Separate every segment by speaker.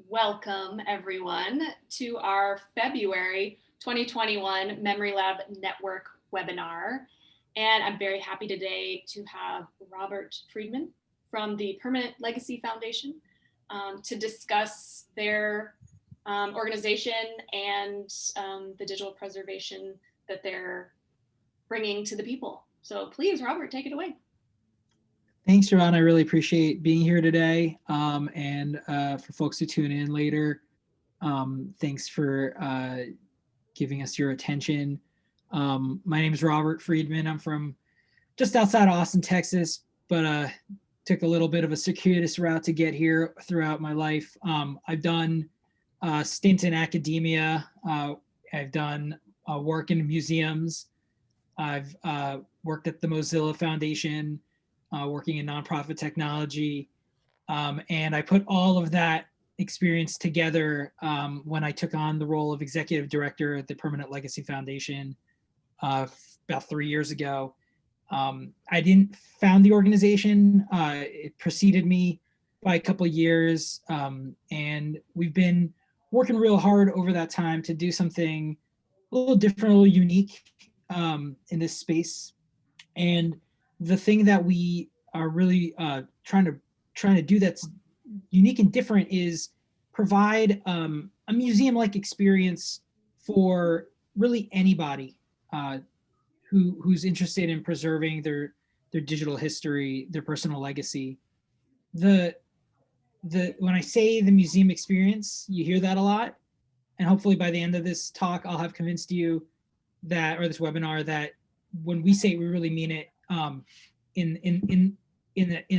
Speaker 1: welcome everyone to our February 2021 MemLab Network webinar. And I'm very happy today to have Robert Friedman from the Permanent Legacy Foundation to discuss their organization and the digital preservation that they're bringing to the people. So please, Robert, take it away.
Speaker 2: Thanks, Siobhan. I really appreciate being here today. And for folks who tune in later, thanks for giving us your attention. My name is Robert Friedman. I'm from just outside Austin, Texas, but took a little bit of a circuitous route to get here throughout my life. I've done stints in academia. I've done work in museums. I've worked at the Mozilla Foundation, working in nonprofit technology. And I put all of that experience together when I took on the role of executive director at the Permanent Legacy Foundation about 3 years ago. I didn't found the organization. It preceded me by a couple of years. And we've been working real hard over that time to do something a little different, a little unique in this space. And the thing that we are really trying to do that's unique and different is provide a museum-like experience for really anybody who's interested in preserving their digital history, their personal legacy. When I say the museum experience, you hear that a lot, and hopefully by the end of this talk, I'll have convinced you that, or this webinar, that when we say it, we really mean it in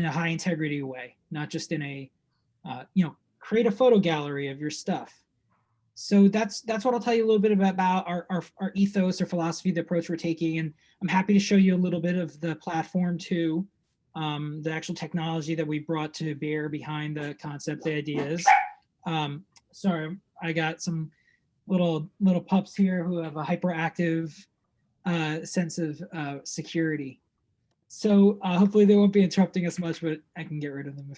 Speaker 2: a high integrity way, not just in a create a photo gallery of your stuff. So that's what I'll tell you a little bit about our ethos or philosophy, the approach we're taking, and I'm happy to show you a little bit of the platform too, the actual technology that we brought to bear behind the concept, the ideas. Sorry, I got some little pups here who have a hyperactive sense of security. So hopefully they won't be interrupting us much, but I can get rid of them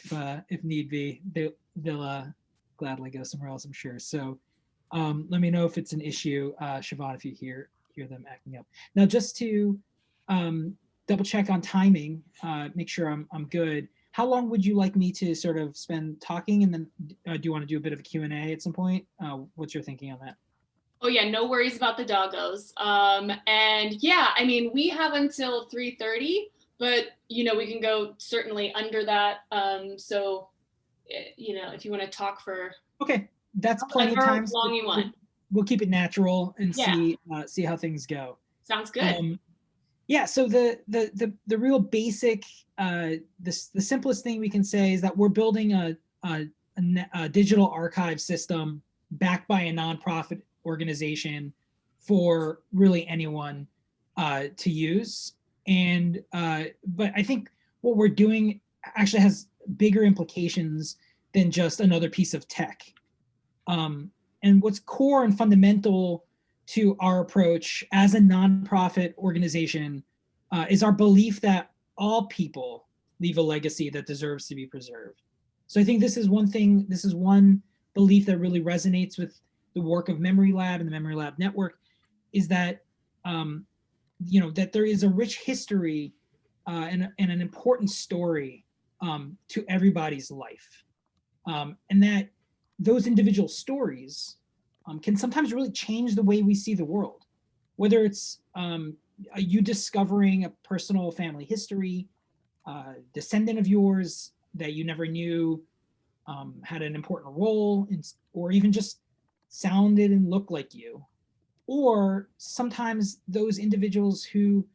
Speaker 2: if need be. They'll gladly go somewhere else, I'm sure. So let me know if it's an issue, Siobhan, if you hear them acting up. Now, just to double check on timing, make sure I'm good. How long would you like me to sort of spend talking, and then do you want to do a bit of a Q&A at some point? What's your thinking on that?
Speaker 1: Oh yeah, no worries about the doggos. And yeah, I mean, we have until 3:30, but we can go certainly under that. So, if you want to talk for
Speaker 2: that's plenty of time.
Speaker 1: Long you want.
Speaker 2: We'll keep it natural and see how things go.
Speaker 1: Sounds good.
Speaker 2: Yeah. So the real basic, the simplest thing we can say is that we're building a digital archive system backed by a nonprofit organization for really anyone to use. And but I think what we're doing actually has bigger implications than just another piece of tech. And what's core and fundamental to our approach as a nonprofit organization is our belief that all people leave a legacy that deserves to be preserved. So I think this is one belief that really resonates with the work of MemLab and the MemLab Network, is that that there is a rich history and an important story to everybody's life, and that those individual stories can sometimes really change the way we see the world, whether it's you discovering a personal family history, descendant of yours that you never knew had an important role, or even just sounded and looked like you, or sometimes those individuals who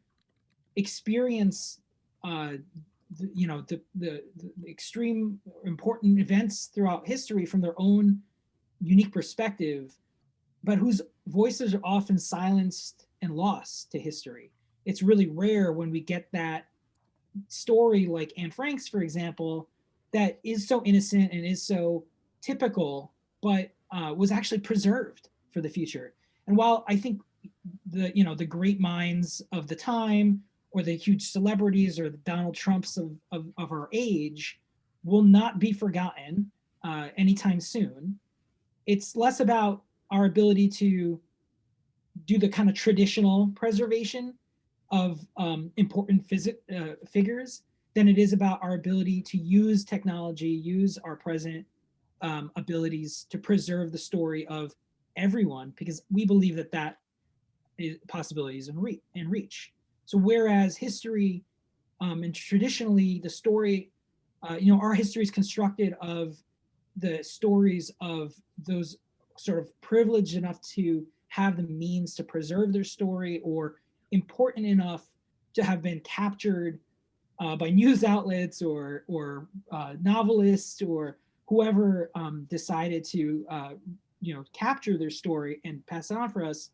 Speaker 2: experience the extreme important events throughout history from their own unique perspective, but whose voices are often silenced and lost to history. It's really rare when we get that story like Anne Frank's, for example, that is so innocent and is so typical, but was actually preserved for the future. And while I think the great minds of the time, or the huge celebrities, or the Donald Trumps of our age will not be forgotten, anytime soon. It's less about our ability to do the kind of traditional preservation of important figures than it is about our ability to use technology, use our present abilities to preserve the story of everyone, because we believe that that is possibilities in reach. So whereas history and traditionally the story, our history is constructed of the stories of those sort of privileged enough to have the means to preserve their story, or important enough to have been captured by news outlets or novelists or whoever decided to capture their story and pass it on for us.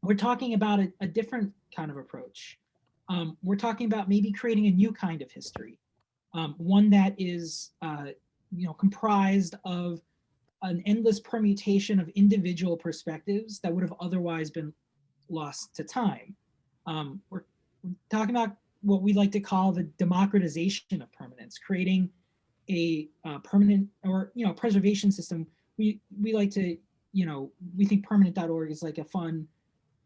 Speaker 2: We're talking about a different kind of approach. We're talking about maybe creating a new kind of history, one that is comprised of an endless permutation of individual perspectives that would have otherwise been lost to time. We're talking about what we like to call the democratization of permanence, creating a permanent or preservation system. We like to, we think permanent.org is like a fun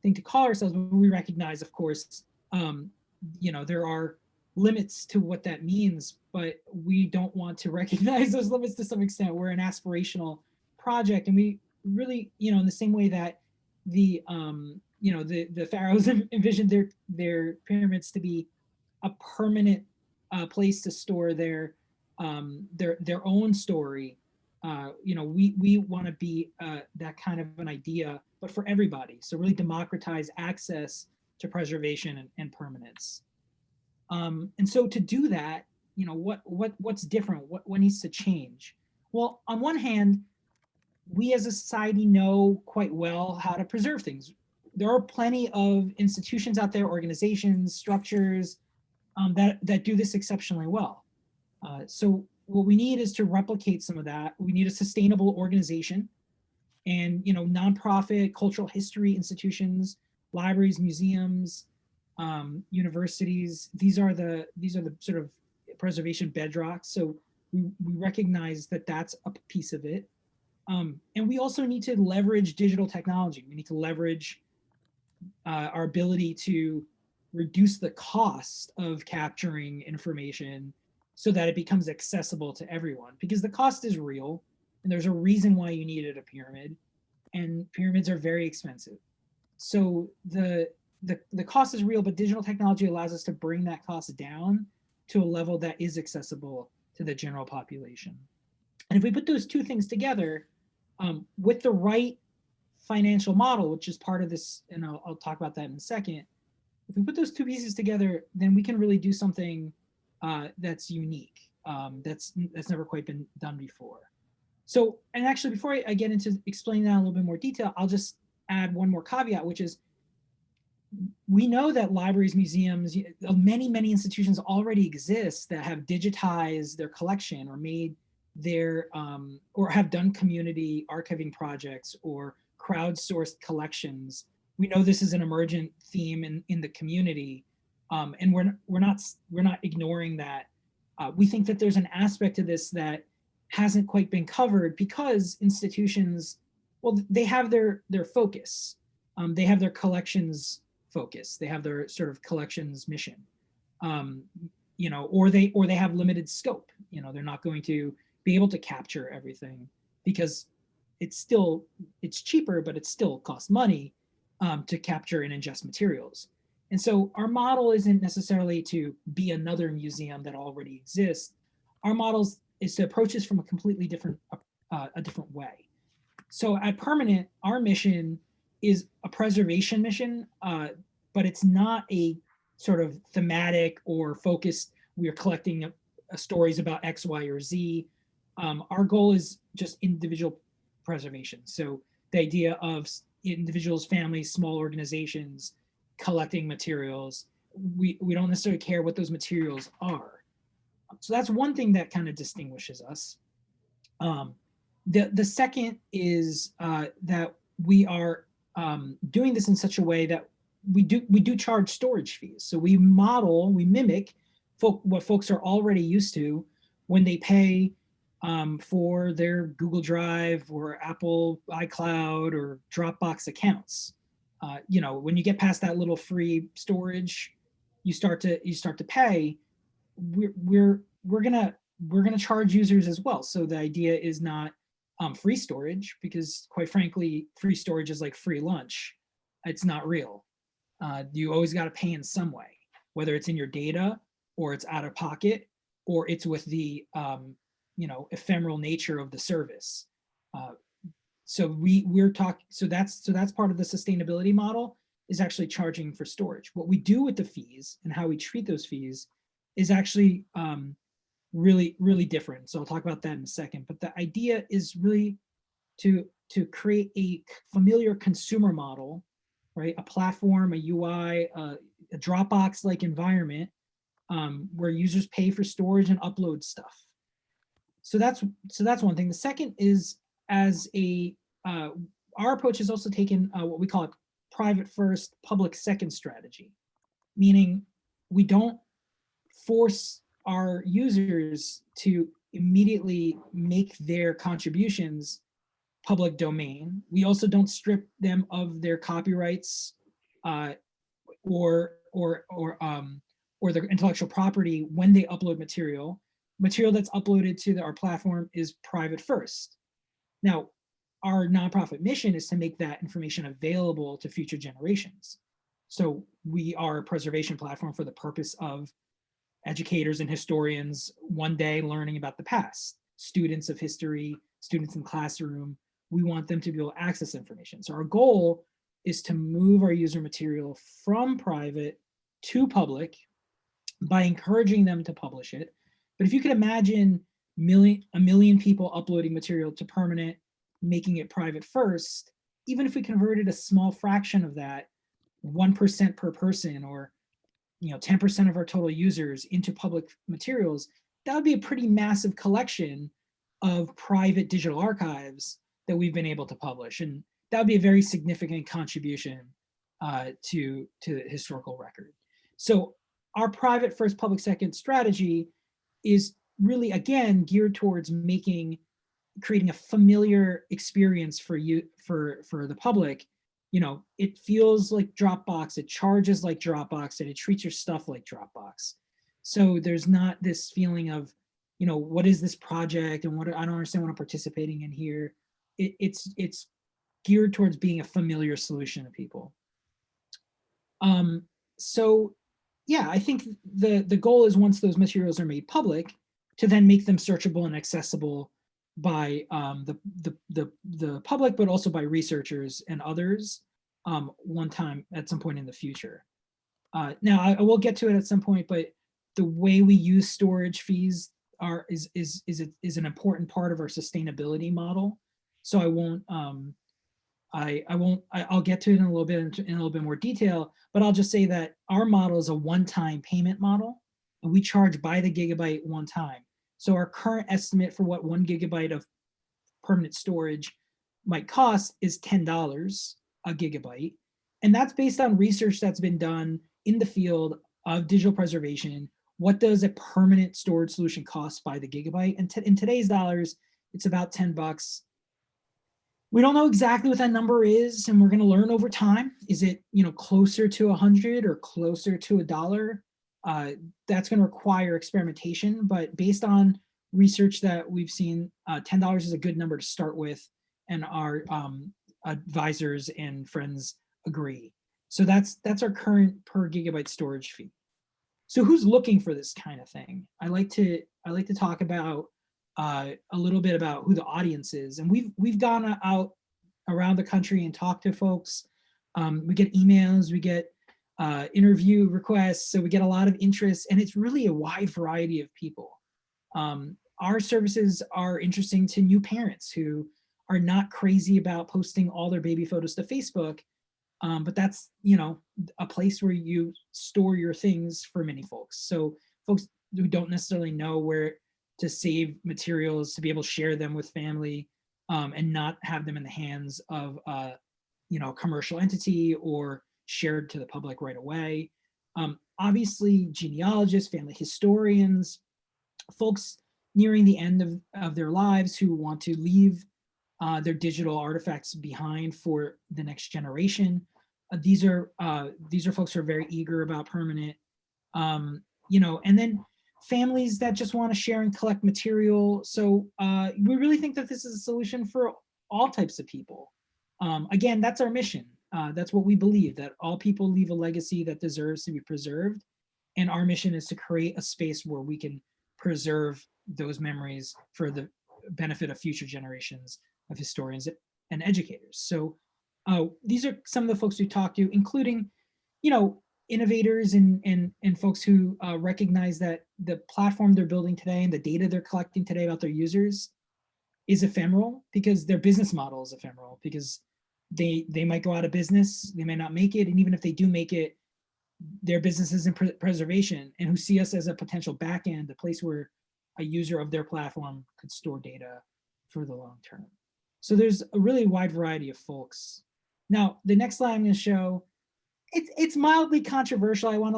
Speaker 2: thing to call ourselves, but we recognize, of course, there are limits to what that means, but we don't want to recognize those limits to some extent. We're an aspirational project, and we really, in the same way that the pharaohs envisioned their pyramids to be a permanent place to store their own story. We want to be that kind of an idea, but for everybody. So really democratize access to preservation and permanence. And so to do that, what's different? What needs to change? Well, on one hand, we as a society know quite well how to preserve things. There are plenty of institutions out there, organizations, structures that do this exceptionally well. So what we need is to replicate some of that. We need a sustainable organization, and nonprofit cultural history institutions, libraries, museums, universities. These are the sort of preservation bedrocks. So we recognize that that's a piece of it. And we also need to leverage digital technology. We need to leverage our ability to reduce the cost of capturing information so that it becomes accessible to everyone, because the cost is real, and there's a reason why you needed a pyramid, and pyramids are very expensive. So the cost is real, but digital technology allows us to bring that cost down to a level that is accessible to the general population. And if we put those two things together, with the right financial model, which is part of this, and I'll talk about that in a second, if we put those two pieces together, then we can really do something that's unique, that's never quite been done before. So, and actually, before I get into explaining that in a little bit more detail, I'll just add one more caveat, which is we know that libraries, museums, many institutions already exist that have digitized their collection or made their or have done community archiving projects or crowdsourced collections. We know this is an emergent theme in the community, and we're not ignoring that. We think that there's an aspect to this that hasn't quite been covered because institutions, well, they have their focus, they have their collections focus, they have their sort of collections mission, or they have limited scope. They're not going to be able to capture everything because it's cheaper, but it still costs money to capture and ingest materials. And so our model isn't necessarily to be another museum that already exists. Our model is to approach this from a completely different way. So at Permanent, our mission is a preservation mission, but it's not a sort of thematic or focused, we are collecting stories about X, Y, or Z. Our goal is just individual preservation. So the idea of individuals, families, small organizations collecting materials, we don't necessarily care what those materials are. So that's one thing that kind of distinguishes us. The second is that we are doing this in such a way that we do charge storage fees. So we mimic what folks are already used to when they pay for their Google Drive or Apple iCloud or Dropbox accounts. When you get past that little free storage, you start to pay. We're gonna charge users as well. So the idea is not free storage, because quite frankly, free storage is like free lunch. It's not real. You always got to pay in some way, whether it's in your data or it's out of pocket or it's with the ephemeral nature of the service. So that's part of the sustainability model, is actually charging for storage. What we do with the fees and how we treat those fees is actually really, really different. So I'll talk about that in a second. But the idea is really to create a familiar consumer model, right? A platform, a UI, a Dropbox-like environment where users pay for storage and upload stuff. So that's one thing. The second is, our approach has also taken what we call a private first, public second strategy, meaning we don't force our users to immediately make their contributions public domain. We also don't strip them of their copyrights or their intellectual property when they upload material. Material that's uploaded to our platform is private first. Now, our nonprofit mission is to make that information available to future generations. So we are a preservation platform for the purpose of educators and historians one day learning about the past, students of history, students in the classroom. We want them to be able to access information. So our goal is to move our user material from private to public by encouraging them to publish it. But if you could imagine a million people uploading material to permanent, making it private first, even if we converted a small fraction of that, 1% per person, or 10% of our total users into public materials, that would be a pretty massive collection of private digital archives that we've been able to publish. And that would be a very significant contribution to the historical record. So our private first, public second strategy is really, again, geared towards creating a familiar experience for the public. It feels like Dropbox, it charges like Dropbox, and it treats your stuff like Dropbox. So there's not this feeling of, what is this project and I don't understand what I'm participating in here. It's geared towards being a familiar solution to people. So yeah, I think the goal is, once those materials are made public, to then make them searchable and accessible by the public, but also by researchers and others one time at some point in the future. Now I will get to it at some point, but the way we use storage fees is an important part of our sustainability model. So I'll get to it in a little bit more detail, but I'll just say that our model is a one-time payment model, and we charge by the gigabyte one time. So our current estimate for what 1 gigabyte of permanent storage might cost is $10 a gigabyte. And that's based on research that's been done in the field of digital preservation. What does a permanent storage solution cost by the gigabyte? And in today's dollars, it's about $10. We don't know exactly what that number is, and we're going to learn over time. Is it closer to 100 or closer to $1? That's going to require experimentation, but based on research that we've seen, $10 is a good number to start with, and our advisors and friends agree. So that's our current per gigabyte storage fee. So who's looking for this kind of thing? I like to talk about a little bit about who the audience is, and we've gone out around the country and talked to folks. We get emails, we get interview requests, so we get a lot of interest, and it's really a wide variety of people. Our services are interesting to new parents who are not crazy about posting all their baby photos to Facebook, but that's a place where you store your things for many folks. So folks who don't necessarily know where to save materials to be able to share them with family, and not have them in the hands of a commercial entity or shared to the public right away. Obviously, genealogists, family historians, folks nearing the end of their lives who want to leave their digital artifacts behind for the next generation. These are folks who are very eager about permanent, and then families that just want to share and collect material. So we really think that this is a solution for all types of people. Again, that's our mission. That's what we believe, that all people leave a legacy that deserves to be preserved. And our mission is to create a space where we can preserve those memories for the benefit of future generations of historians and educators. So these are some of the folks we talked to, including, innovators and folks who recognize that the platform they're building today and the data they're collecting today about their users is ephemeral, because their business model is ephemeral, because they might go out of business, they may not make it, and even if they do make it, their business is in preservation, and who see us as a potential backend, a place where a user of their platform could store data for the long term. So there's a really wide variety of folks. Now, the next slide I'm going to show, it's mildly controversial. I want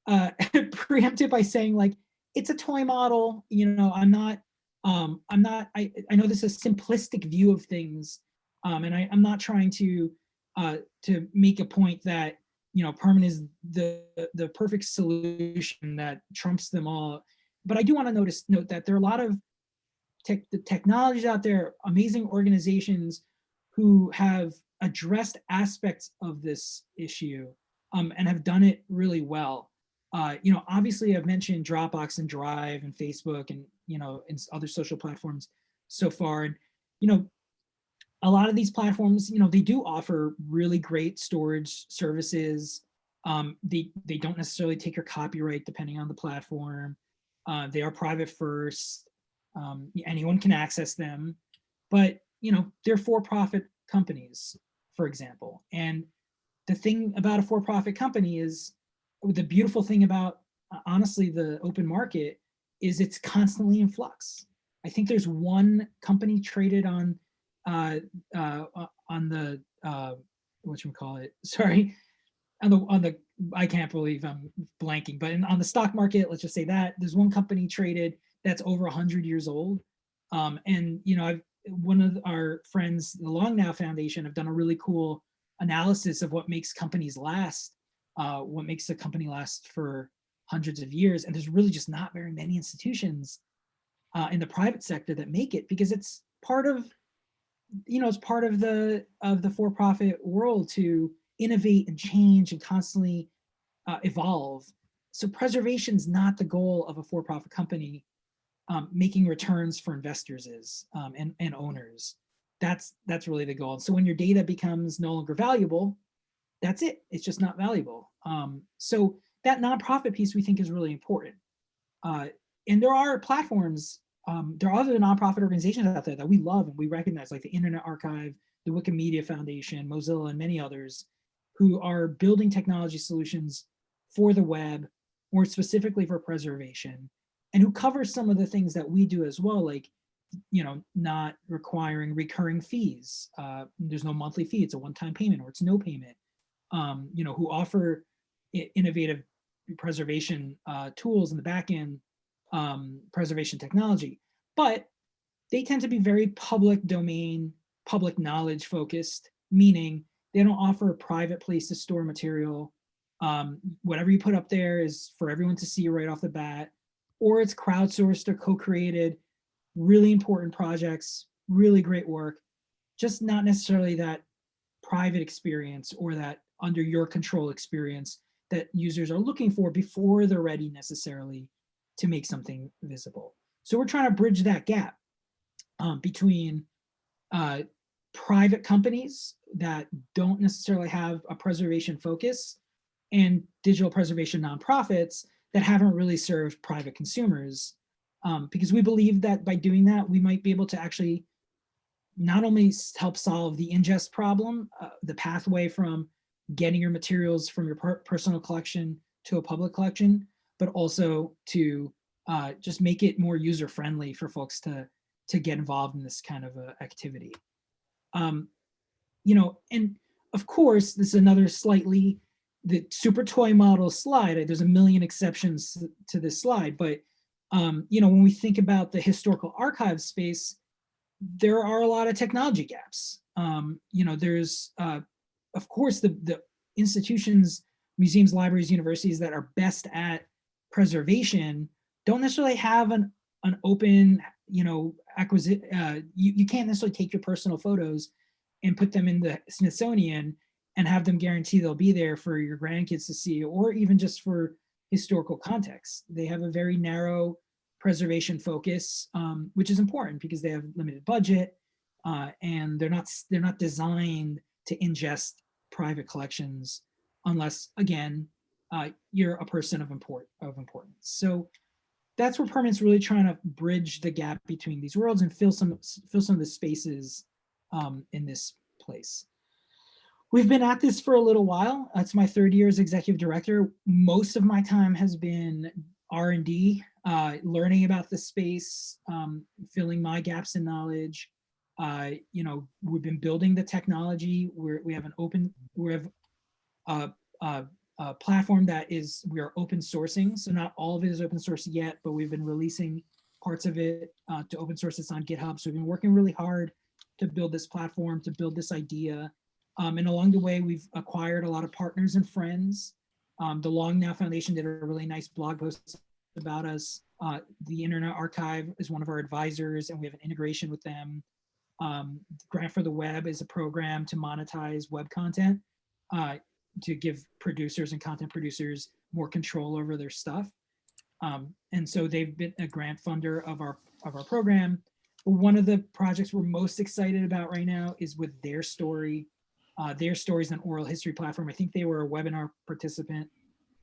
Speaker 2: to preempt it by saying, like, it's a toy model. I know this is a simplistic view of things, and I'm not trying to make a point that permanent is the perfect solution that trumps them all. But I do want to note that there are a lot of the technologies out there, amazing organizations who have addressed aspects of this issue and have done it really well. Obviously I've mentioned Dropbox and Drive and Facebook and and other social platforms so far, and a lot of these platforms, they do offer really great storage services. They don't necessarily take your copyright depending on the platform. They are private first. Anyone can access them, but they're for-profit companies, for example. And the thing about a for-profit company is, the beautiful thing about honestly the open market is it's constantly in flux. I think there's one company traded on the whatchamacallit, sorry, on the I can't believe I'm blanking, but on the stock market, let's just say that there's one company traded that's over 100 years old. And one of our friends, the Long Now Foundation, have done a really cool analysis of what makes companies last, what makes a company last for hundreds of years. And there's really just not very many institutions in the private sector that make it, because it's part of the for-profit world to innovate and change and constantly evolve. So preservation is not the goal of a for-profit company. Making returns for investors is and owners. That's really the goal. So when your data becomes no longer valuable, that's it. It's just not valuable. So that nonprofit piece we think is really important. And there are platforms, there are other nonprofit organizations out there that we love and we recognize, like the Internet Archive, the Wikimedia Foundation, Mozilla, and many others, who are building technology solutions for the web or specifically for preservation, and who cover some of the things that we do as well, like not requiring recurring fees. There's no monthly fee, it's a one-time payment, or it's no payment. Who offer innovative preservation tools in the back end, preservation technology, but they tend to be very public domain, public knowledge focused, meaning they don't offer a private place to store material. Whatever you put up there is for everyone to see right off the bat, or it's crowdsourced or co-created. Really important projects, really great work, just not necessarily that private experience or that under your control experience that users are looking for before they're ready necessarily to make something visible. So we're trying to bridge that gap between private companies that don't necessarily have a preservation focus and digital preservation nonprofits that haven't really served private consumers, because we believe that by doing that, we might be able to actually not only help solve the ingest problem, the pathway from getting your materials from your personal collection to a public collection, but also to just make it more user-friendly for folks to get involved in this kind of activity. And of course, this is another slightly, the super toy model slide, there's a million exceptions to this slide, but when we think about the historical archive space, there are a lot of technology gaps. There's, of course, the institutions, museums, libraries, universities that are best at preservation don't necessarily have an open, acquisition. You can't necessarily take your personal photos and put them in the Smithsonian and have them guarantee they'll be there for your grandkids to see, or even just for historical context. They have a very narrow preservation focus, which is important because they have limited budget, and they're not designed to ingest private collections unless, again, you're a person of importance. So that's where Permanent's really trying to bridge the gap between these worlds and fill some of the spaces in this place. We've been at this for a little while. It's my third year as executive director. Most of my time has been R&D, learning about the space, filling my gaps in knowledge. We've been building the technology. We have a platform that we are open sourcing. So not all of it is open source yet, but we've been releasing parts of it to open source. It's on GitHub. So we've been working really hard to build this platform, to build this idea. And along the way, we've acquired a lot of partners and friends. The Long Now Foundation did a really nice blog post about us. The Internet Archive is one of our advisors, and we have an integration with them. Grant for the Web is a program to monetize web content, to give producers and content producers more control over their stuff. And so they've been a grant funder of our program. But one of the projects we're most excited about right now is with Their Story. Their Story is an oral history platform. I think they were a webinar participant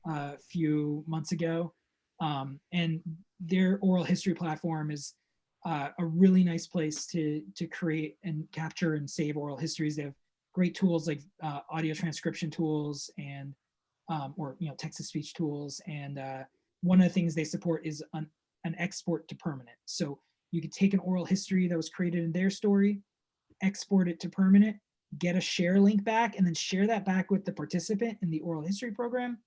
Speaker 2: a few months ago. And their oral history platform is a really nice place to create and capture and save oral histories. They have great tools like audio transcription tools and or text-to-speech tools. And one of the things they support is an export to permanent. So you could take an oral history that was created in Their Story, export it to permanent, get a share link back, and then share that back with the participant in the oral history program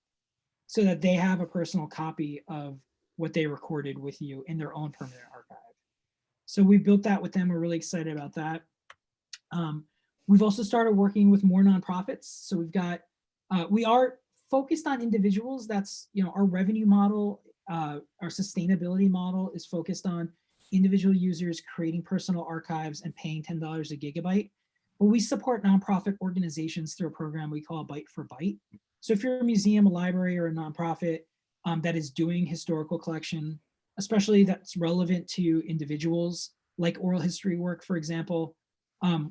Speaker 2: so that they have a personal copy of what they recorded with you in their own permanent archive. So we built that with them. We're really excited about that. We've also started working with more nonprofits. So we are focused on individuals. That's, our revenue model, our sustainability model is focused on individual users creating personal archives and paying $10 a gigabyte. But we support nonprofit organizations through a program we call Byte for Byte. So if you're a museum, a library, or a nonprofit that is doing historical collection, especially that's relevant to individuals, like oral history work, for example,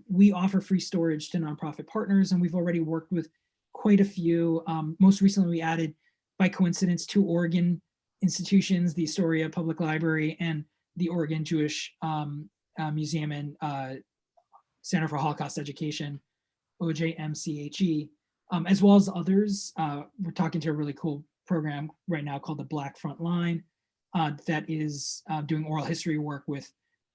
Speaker 2: we offer free storage to nonprofit partners, and we've already worked with quite a few. Most recently, we added, by coincidence, 2 Oregon institutions, the Astoria Public Library and the Oregon Jewish Museum and Center for Holocaust Education, OJMCHE, as well as others. We're talking to a really cool program right now called the Black Front Line that is doing oral history work with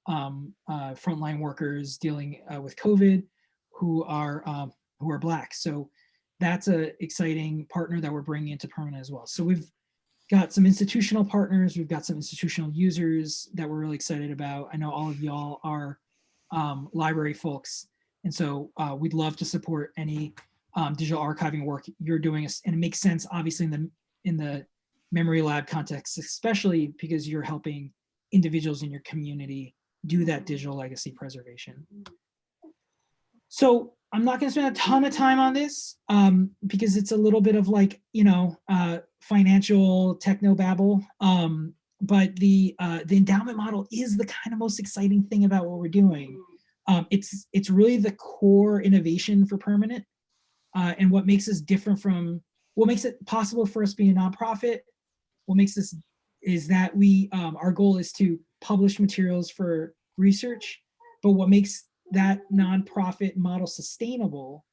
Speaker 2: frontline workers dealing with COVID who are Black. So that's an exciting partner that we're bringing into permanent as well. So we've got some institutional partners, we've got some institutional users that we're really excited about. I know all of y'all are library folks, and so we'd love to support any digital archiving work you're doing, and it makes sense, obviously, in the memory lab context, especially because you're helping individuals in your community do that digital legacy preservation. So I'm not going to spend a ton of time on this because it's a little bit of like, financial techno babble. But the endowment model is the kind of most exciting thing about what we're doing. It's really the core innovation for permanent, and what makes us different from what makes it possible for us being a nonprofit. What makes this is that our goal is to publish materials for research, but what makes that nonprofit model sustainable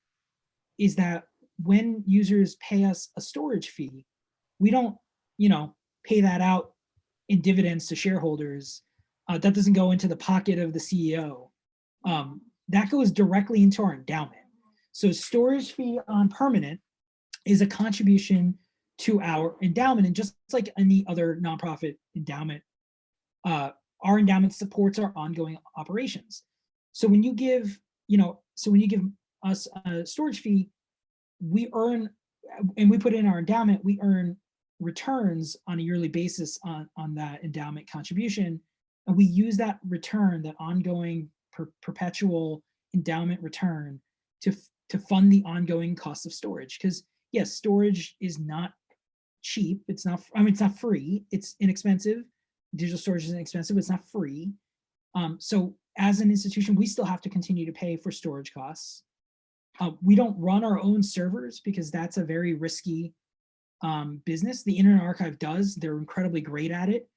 Speaker 2: is that when users pay us a storage fee, we don't, pay that out in dividends to shareholders. That doesn't go into the pocket of the CEO. That goes directly into our endowment. So storage fee on permanent is a contribution to our endowment, and just like any other nonprofit endowment our endowment supports our ongoing operations. So when you give, us a storage fee, we earn, and we put in our endowment, we earn returns on a yearly basis on that endowment contribution. And we use that return, that ongoing perpetual endowment return to fund the ongoing cost of storage. Because yes, storage is not cheap. It's not, it's not free. It's inexpensive. Digital storage is inexpensive. It's not free. So as an institution, we still have to continue to pay for storage costs. We don't run our own servers because that's a very risky business. The Internet Archive does. They're incredibly great at it,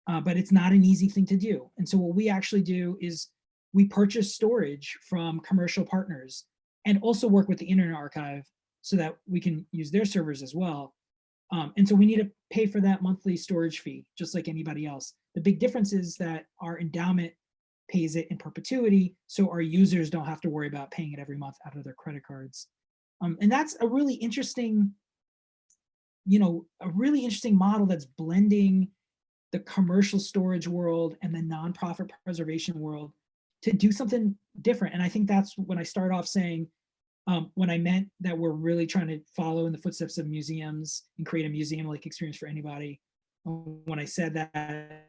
Speaker 2: but it's not an easy thing to do. And so what we actually do is we purchase storage from commercial partners and also work with the Internet Archive so that we can use their servers as well. And so we need to pay for that monthly storage fee, just like anybody else. The big difference is that our endowment pays it in perpetuity, so our users don't have to worry about paying it every month out of their credit cards. And that's a really interesting, model that's blending the commercial storage world and the nonprofit preservation world to do something different. And I think that's when I start off saying, when I meant that we're really trying to follow in the footsteps of museums and create a museum-like experience for anybody. When I said that,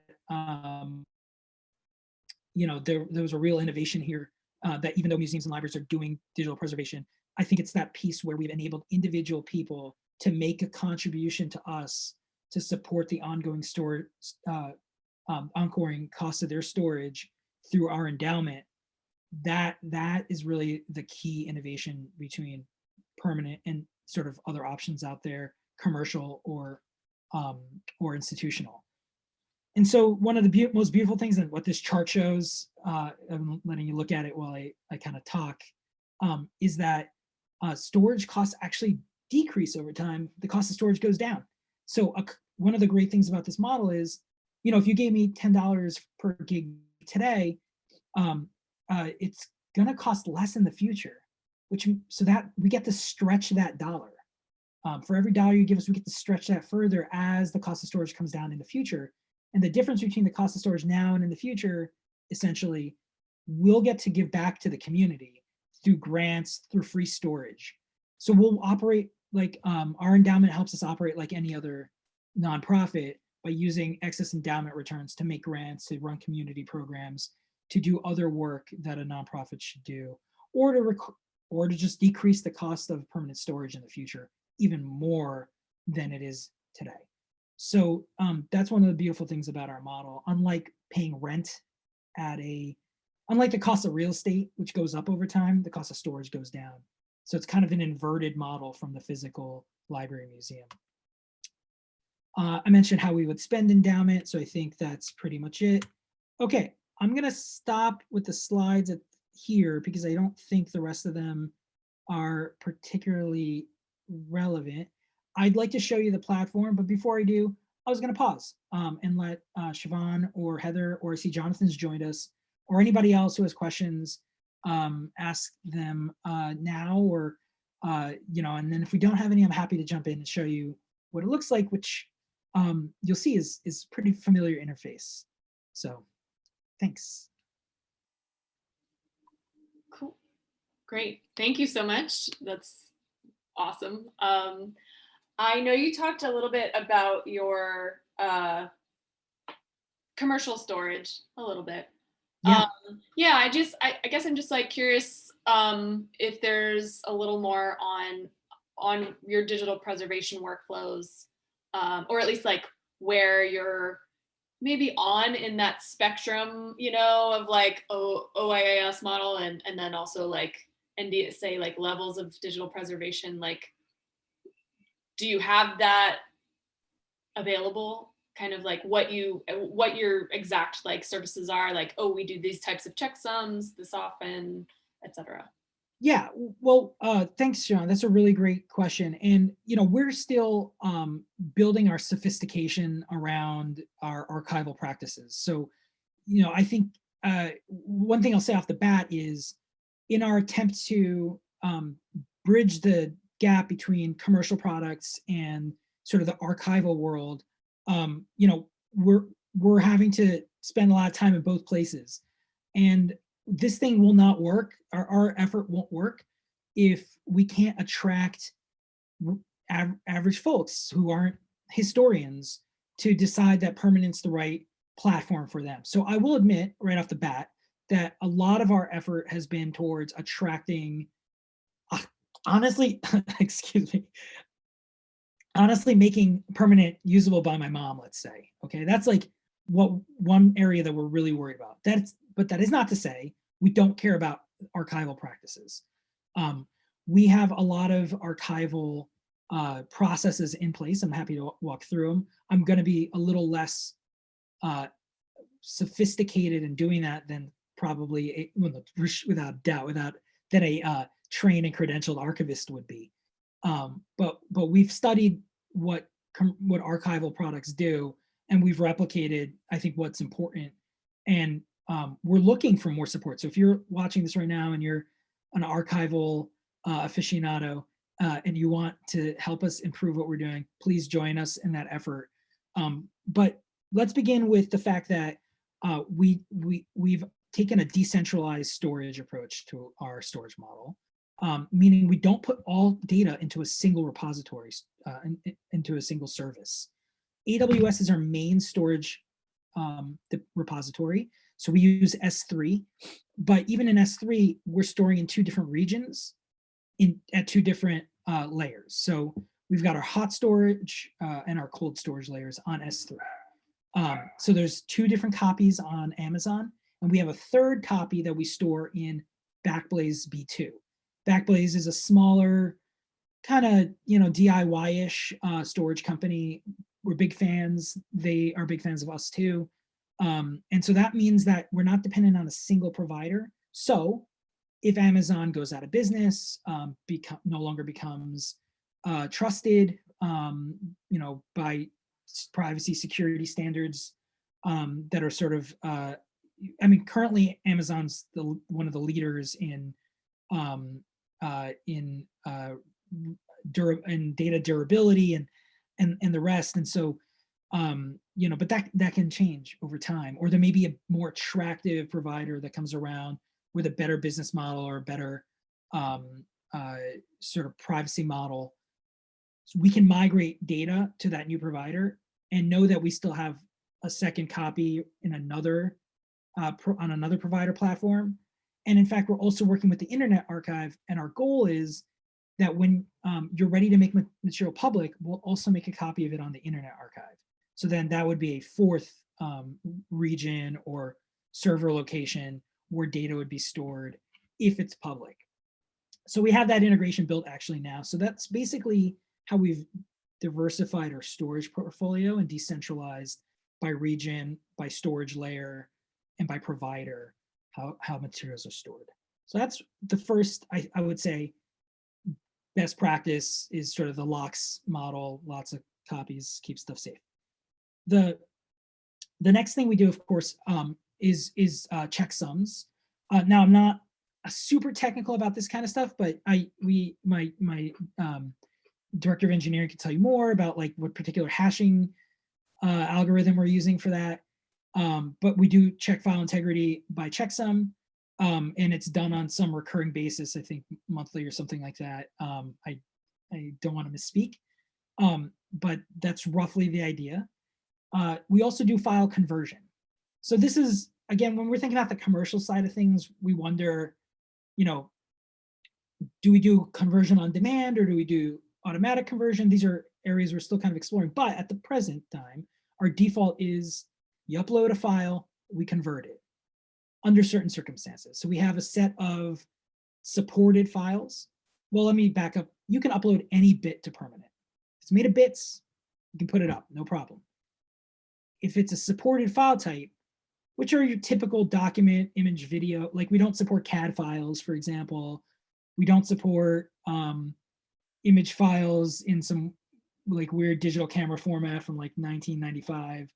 Speaker 2: there was a real innovation here, that even though museums and libraries are doing digital preservation, I think it's that piece where we've enabled individual people to make a contribution to us to support the ongoing ongoing cost of their storage through our endowment. That is really the key innovation between permanent and sort of other options out there, commercial or institutional. And so one of the most beautiful things, and what this chart shows, I'm letting you look at it while I kind of talk, is that storage costs actually decrease over time. The cost of storage goes down. So one of the great things about this model is, if you gave me $10 per gig today, it's gonna cost less in the future, so that we get to stretch that dollar. For every dollar you give us, we get to stretch that further as the cost of storage comes down in the future. And the difference between the cost of storage now and in the future, essentially, we'll get to give back to the community through grants, through free storage. So we'll operate like, our endowment helps us operate like any other nonprofit by using excess endowment returns to make grants, to run community programs, to do other work that a nonprofit should do, or to just decrease the cost of permanent storage in the future even more than it is today. So that's one of the beautiful things about our model. Unlike paying rent unlike the cost of real estate, which goes up over time, the cost of storage goes down. So it's kind of an inverted model from the physical library museum. I mentioned how we would spend endowment, so I think that's pretty much it. Okay, I'm gonna stop with the slides here because I don't think the rest of them are particularly relevant. I'd like to show you the platform, but before I do, I was gonna pause and let Siobhan or Heather, or I see Jonathan's joined us, or anybody else who has questions, ask them now, or, and then if we don't have any, I'm happy to jump in and show you what it looks like, which you'll see is pretty familiar interface. So thanks.
Speaker 1: Cool. Great. Thank you so much. That's awesome. I know you talked a little bit about your commercial storage a little bit.
Speaker 2: Yeah.
Speaker 1: Yeah, I guess I'm just like curious if there's a little more on your digital preservation workflows, or at least like where you're maybe on in that spectrum, of like OIAS model and then also like NDSA, like levels of digital preservation. Like, do you have that available? Kind of like what your exact like services are, like, oh, we do these types of checksums this often, etc.
Speaker 2: Yeah, well, thanks, Sean. That's a really great question. And, we're still building our sophistication around our archival practices. So, I think one thing I'll say off the bat is, in our attempt to bridge the gap between commercial products and sort of the archival world, we're having to spend a lot of time in both places. And this thing will not work, our effort won't work if we can't attract average folks who aren't historians to decide that permanent's the right platform for them. So I will admit right off the bat that a lot of our effort has been towards attracting, honestly, excuse me, honestly making permanent usable by my mom, let's say. Okay, that's like what one area that we're really worried about. But that is not to say we don't care about archival practices. We have a lot of archival processes in place. I'm happy to walk through them. I'm going to be a little less sophisticated in doing that than probably, without doubt, than a trained and credentialed archivist would be. But we've studied what archival products do, and we've replicated, I think, what's important. And we're looking for more support. So if you're watching this right now and you're an archival aficionado and you want to help us improve what we're doing, please join us in that effort. But let's begin with the fact that we've taken a decentralized storage approach to our storage model, meaning we don't put all data into a single repository, into a single service. AWS is our main storage repository, so we use S3, but even in S3, we're storing in 2 different regions at 2 different layers. So we've got our hot storage and our cold storage layers on S3. So there's 2 different copies on Amazon, and we have a 3rd copy that we store in Backblaze B2. Backblaze is a smaller, kind of, DIY-ish storage company. We're big fans. They are big fans of us too. And so that means that we're not dependent on a single provider. So if Amazon goes out of business, no longer becomes trusted, by privacy security standards that are sort of, currently Amazon's one of the leaders in data durability and the rest. And so, but that can change over time, or there may be a more attractive provider that comes around with a better business model or a better sort of privacy model. So we can migrate data to that new provider and know that we still have a second copy in another on another provider platform. And in fact, we're also working with the Internet Archive, and our goal is that when you're ready to make material public, we'll also make a copy of it on the Internet Archive. So then that would be a 4th region or server location where data would be stored if it's public. So we have that integration built actually now. So that's basically how we've diversified our storage portfolio and decentralized by region, by storage layer, and by provider, how materials are stored. So that's the first, I would say, best practice is sort of the LOCKSS model, lots of copies, keep stuff safe. The next thing we do, of course, is checksums. Now I'm not super technical about this kind of stuff, but my director of engineering can tell you more about like what particular hashing algorithm we're using for that. But we do check file integrity by checksum, and it's done on some recurring basis, I think monthly or something like that. I don't want to misspeak, but that's roughly the idea. We also do file conversion. So this is, again, when we're thinking about the commercial side of things, we wonder, do we do conversion on demand or do we do automatic conversion? These are areas we're still kind of exploring, but at the present time, our default is you upload a file, we convert it under certain circumstances. So we have a set of supported files. Well, let me back up. You can upload any bit to permanent. If it's made of bits, you can put it up, no problem. If it's a supported file type, which are your typical document, image, video, like we don't support CAD files, for example. We don't support image files in some like weird digital camera format from like 1995.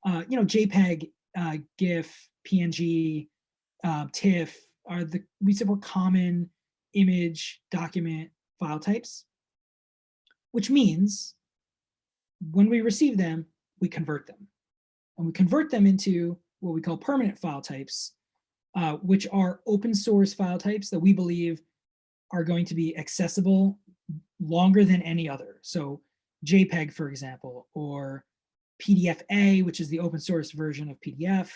Speaker 2: JPEG, GIF, PNG, TIFF we support common image document file types, which means when we receive them, we convert them. And we convert them into what we call permanent file types, which are open source file types that we believe are going to be accessible longer than any other. So JPEG, for example, or PDF-A, which is the open source version of PDF,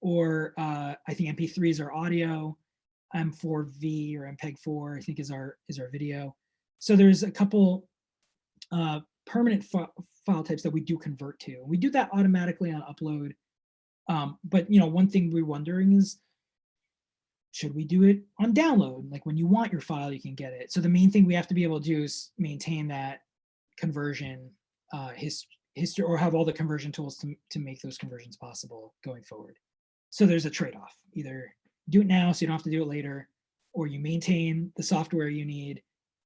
Speaker 2: or I think MP3s are audio, M4V or MPEG-4, I think is our video. So there's a couple permanent file types that we do convert to. We do that automatically on upload. But one thing we're wondering is, should we do it on download? Like when you want your file, you can get it. So the main thing we have to be able to do is maintain that conversion history, or have all the conversion tools to make those conversions possible going forward. So there's a trade-off. Either do it now so you don't have to do it later, or you maintain the software you need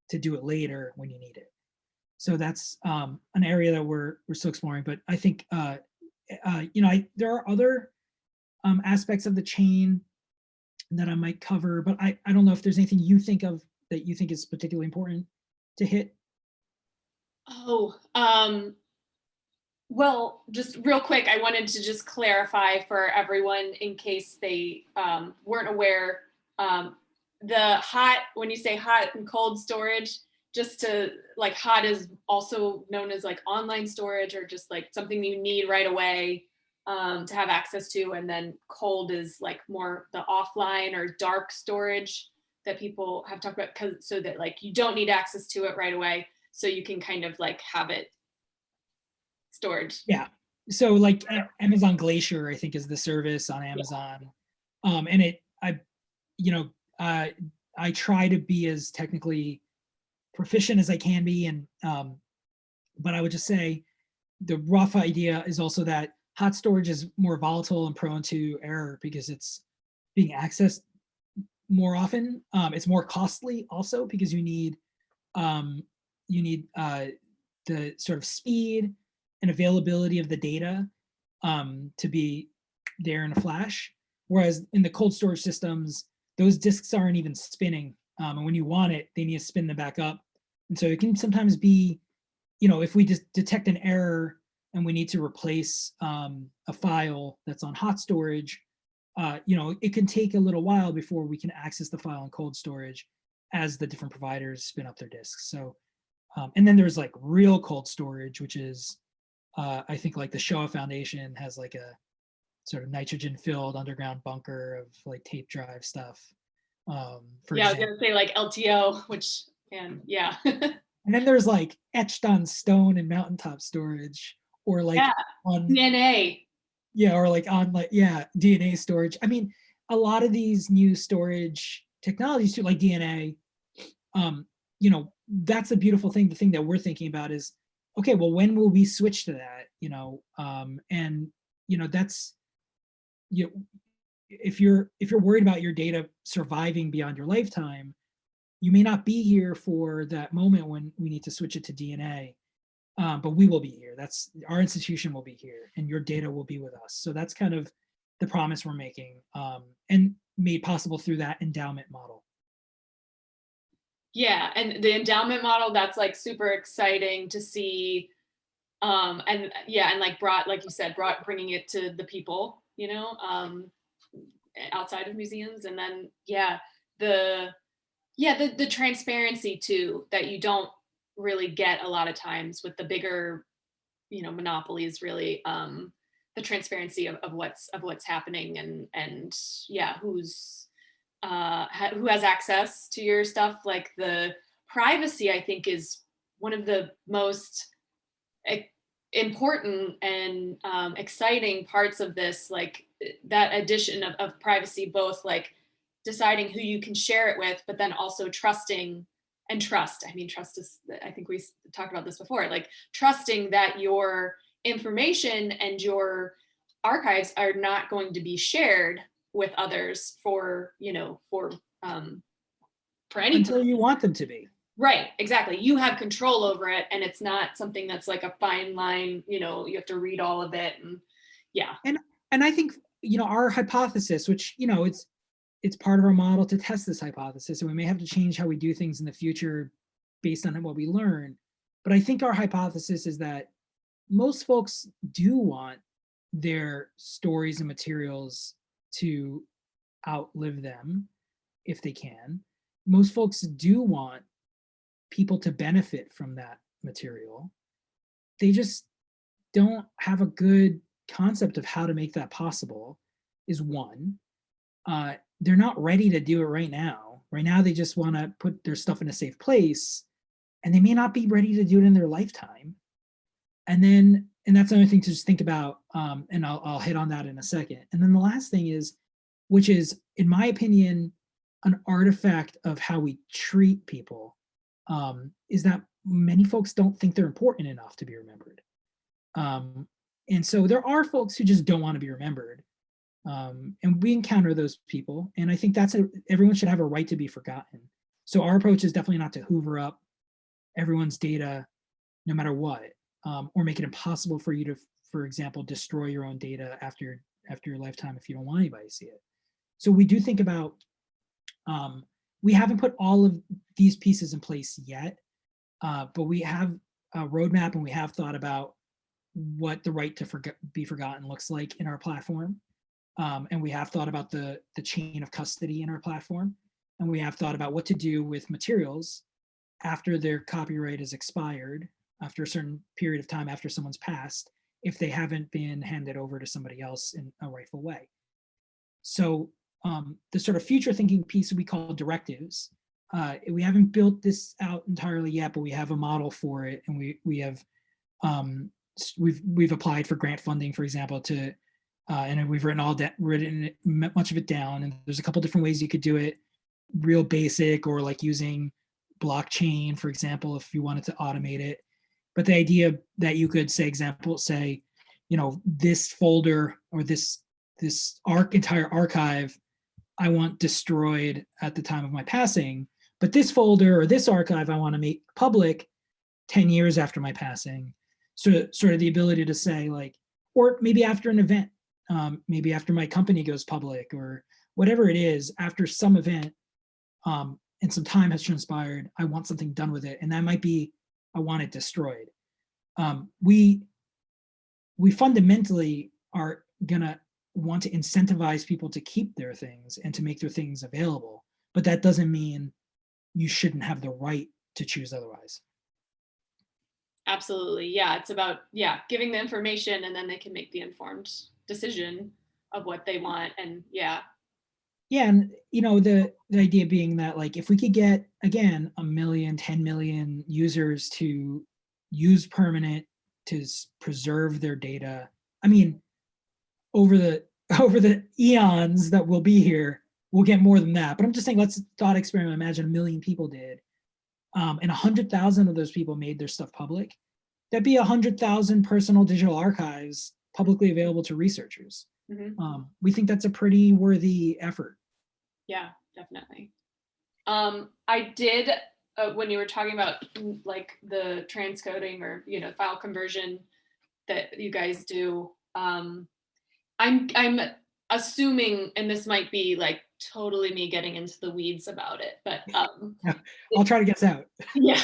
Speaker 2: to do it later when you need it. So that's an area that we're still exploring. But I think there are other aspects of the chain that I might cover, but I don't know if there's anything you think of that you think is particularly important to hit.
Speaker 1: Oh, well, just real quick, I wanted to just clarify for everyone in case they weren't aware, the hot, when you say hot and cold storage, just to like, hot is also known as like online storage, or just like something you need right away to have access to. And then cold is like more the offline or dark storage that people have talked about, so that like you don't need access to it right away, so you can kind of like have it stored.
Speaker 2: Yeah. So like Amazon Glacier, I think, is the service on Amazon. Yeah. And I try to be as technically proficient as I can be. And but I would just say the rough idea is also that hot storage is more volatile and prone to error because it's being accessed more often. It's more costly also because you need the sort of speed and availability of the data to be there in a flash. Whereas in the cold storage systems, those disks aren't even spinning. And when you want it, they need to spin them back up. And so it can sometimes be, if we just detect an error and we need to replace a file that's on hot storage, it can take a little while before we can access the file in cold storage as the different providers spin up their disks. So, and then there's like real cold storage, which is, I think like the Shoah Foundation has like a sort of nitrogen-filled underground bunker of like tape drive stuff.
Speaker 1: I was gonna say like LTO, which, and yeah.
Speaker 2: And then there's like etched on stone and mountaintop storage, or like on
Speaker 1: DNA.
Speaker 2: Yeah, or like on DNA storage. I mean, a lot of these new storage technologies too, like DNA, that's a beautiful thing. The thing that we're thinking about is, okay, well, when will we switch to that? That's, if you're worried about your data surviving beyond your lifetime, you may not be here for that moment when we need to switch it to DNA, but we will be here. That's, our institution will be here, and your data will be with us. So that's kind of the promise we're making, and made possible through that endowment model.
Speaker 1: Yeah, and the endowment model, that's like super exciting to see, and like like you said, bringing it to the people, outside of museums. And then the transparency too, that you don't really get a lot of times with the bigger monopolies, really, the transparency of what's happening, and who has access to your stuff. Like the privacy, I think, is one of the most important and exciting parts of this, like that addition of privacy, both like deciding who you can share it with, but then also trusting and trust. I mean, trust is, I think we talked about this before, like trusting that your information and your archives are not going to be shared with others for any
Speaker 2: until you want them to be.
Speaker 1: Right, exactly. You have control over it, and it's not something that's like a fine line, you have to read all of it. And
Speaker 2: and I think our hypothesis, which it's part of our model to test this hypothesis, and we may have to change how we do things in the future based on what we learn, but I think our hypothesis is that most folks do want their stories and materials to outlive them if they can. Most folks do want people to benefit from that material. They just don't have a good concept of how to make that possible, is one. They're not ready to do it right now. Right now, they just want to put their stuff in a safe place, and they may not be ready to do it in their lifetime. And that's another thing to just think about, and I'll hit on that in a second. And then the last thing is, which is, in my opinion, an artifact of how we treat people, is that many folks don't think they're important enough to be remembered. And so there are folks who just don't want to be remembered. And we encounter those people. And I think everyone should have a right to be forgotten. So our approach is definitely not to hoover up everyone's data, no matter what, or make it impossible for you to, for example, destroy your own data after your lifetime if you don't want anybody to see it. So we do think about, we haven't put all of these pieces in place yet, but we have a roadmap, and we have thought about what the right to be forgotten looks like in our platform. And we have thought about the chain of custody in our platform. And we have thought about what to do with materials after their copyright is expired, after a certain period of time after someone's passed, if they haven't been handed over to somebody else in a rightful way. So the sort of future thinking piece we call directives. We haven't built this out entirely yet, but we have a model for it, and we have we've applied for grant funding, for example, to and we've written much of it down. And there's a couple different ways you could do it, real basic, or like using blockchain, for example, if you wanted to automate it. But the idea that you could say, this folder or this entire archive, I want destroyed at the time of my passing, but this folder or this archive I want to make public 10 years after my passing. So sort of the ability to say, like, or maybe after an event, maybe after my company goes public, or whatever it is, after some event, and some time has transpired, I want something done with it. And that might be, I want it destroyed. We fundamentally are gonna want to incentivize people to keep their things and to make their things available. But that doesn't mean you shouldn't have the right to choose otherwise.
Speaker 1: Absolutely. Yeah. It's about, giving the information, and then they can make the informed decision of what they want. And
Speaker 2: yeah. And the idea being that, like, if we could get, again, 1 million, 10 million users to use permanent to preserve their data, I mean, over the eons that we'll be here, we'll get more than that. But I'm just saying, let's thought experiment, imagine 1 million people did, and 100,000 of those people made their stuff public. That'd be 100,000 personal digital archives publicly available to researchers. Mm-hmm. We think that's a pretty worthy effort.
Speaker 1: Yeah, definitely. I did, when you were talking about like the transcoding or, file conversion that you guys do, I'm assuming, and this might be like totally me getting into the weeds about it, but
Speaker 2: I'll try to guess out.
Speaker 1: Yeah,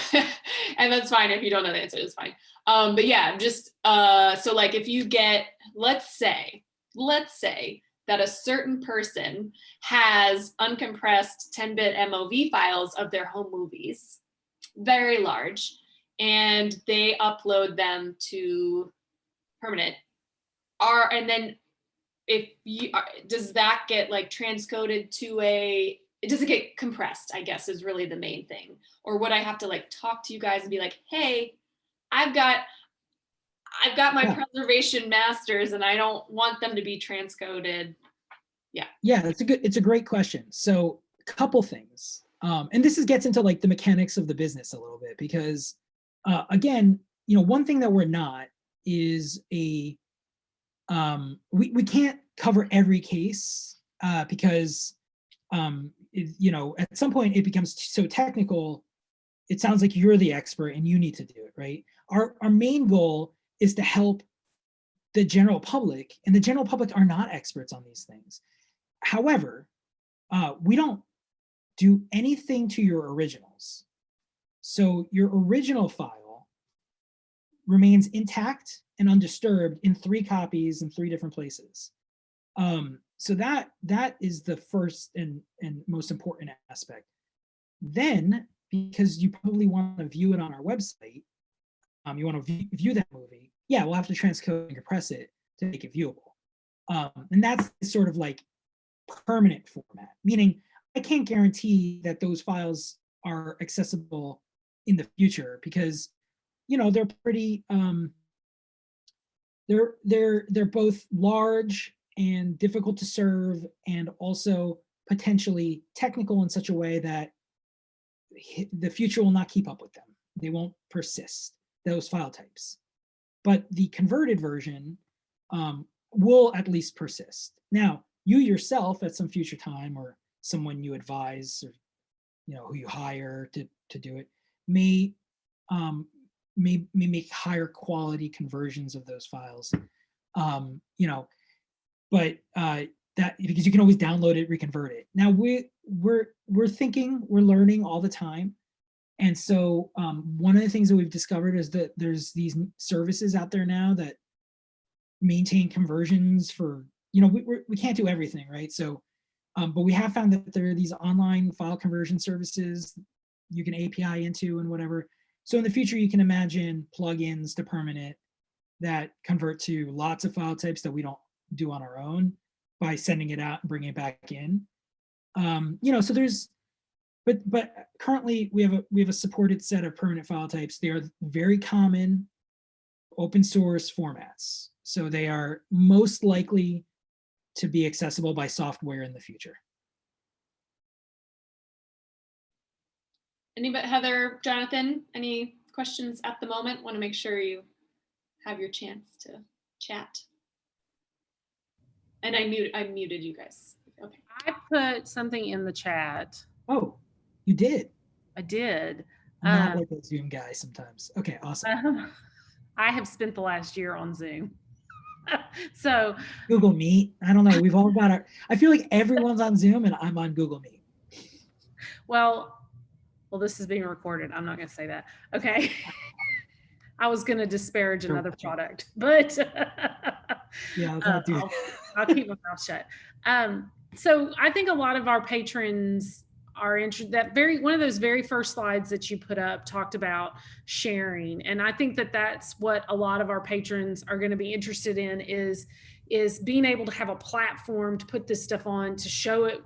Speaker 1: and that's fine if you don't know the answer, it's fine. But yeah, just so like if you get, let's say that a certain person has uncompressed 10-bit MOV files of their home movies, very large, and they upload them to permanent. And then if you does that get like transcoded to does it get compressed, I guess, is really the main thing? Or would I have to like talk to you guys and be like, hey, I've got my preservation masters and I don't want them to be transcoded.
Speaker 2: Yeah, it's a great question. So a couple things. And this gets into like the mechanics of the business a little bit, because again, one thing that we're not is we can't cover every case because at some point it becomes so technical. It sounds like you're the expert and you need to do it, right? Our main goal is to help the general public, and the general public are not experts on these things. However, we don't do anything to your originals. So your original file remains intact and undisturbed in 3 copies in 3 different places. So that is the first and most important aspect. Then, because you probably want to view it on our website, you want to view that movie, yeah, we'll have to transcode and compress it to make it viewable. And that's sort of like permanent format, meaning I can't guarantee that those files are accessible in the future because, you know, they're pretty, they're both large and difficult to serve, and also potentially technical in such a way that the future will not keep up with them. They won't persist, those file types. But the converted version will at least persist. Now, you yourself at some future time, or someone you advise, or you know who you hire to do it, may make higher quality conversions of those files. You know, but that, because you can always download it, reconvert it. Now we're thinking, we're learning all the time. And so one of the things that we've discovered is that there's these services out there now that maintain conversions for, you know, we can't do everything, right? So, but we have found that there are these online file conversion services you can API into and whatever. So in the future, you can imagine plugins to Permanent that convert to lots of file types that we don't do on our own by sending it out and bringing it back in. You know, so there's, but currently we have a supported set of permanent file types. They are very common open source formats. So they are most likely to be accessible by software in the future.
Speaker 1: Anybody, Heather, Jonathan, any questions at the moment? Want to make sure you have your chance to chat. And I muted you guys. Okay.
Speaker 3: I put something in the chat.
Speaker 2: Oh, you did?
Speaker 3: I did.
Speaker 2: I'm not like a Zoom guy sometimes. Okay, awesome.
Speaker 3: I have spent the last year on Zoom. So
Speaker 2: Google Meet, I don't know. We've all got our, I feel like everyone's on Zoom and I'm on Google Meet.
Speaker 3: Well, this is being recorded. I'm not going to say that. Okay. I was going to disparage another product, but
Speaker 2: yeah,
Speaker 3: I'll keep my mouth shut. So I think a lot of our patrons are interested. That one of those very first slides that you put up talked about sharing, and I think that that's what a lot of our patrons are going to be interested in, is being able to have a platform to put this stuff on, to show it,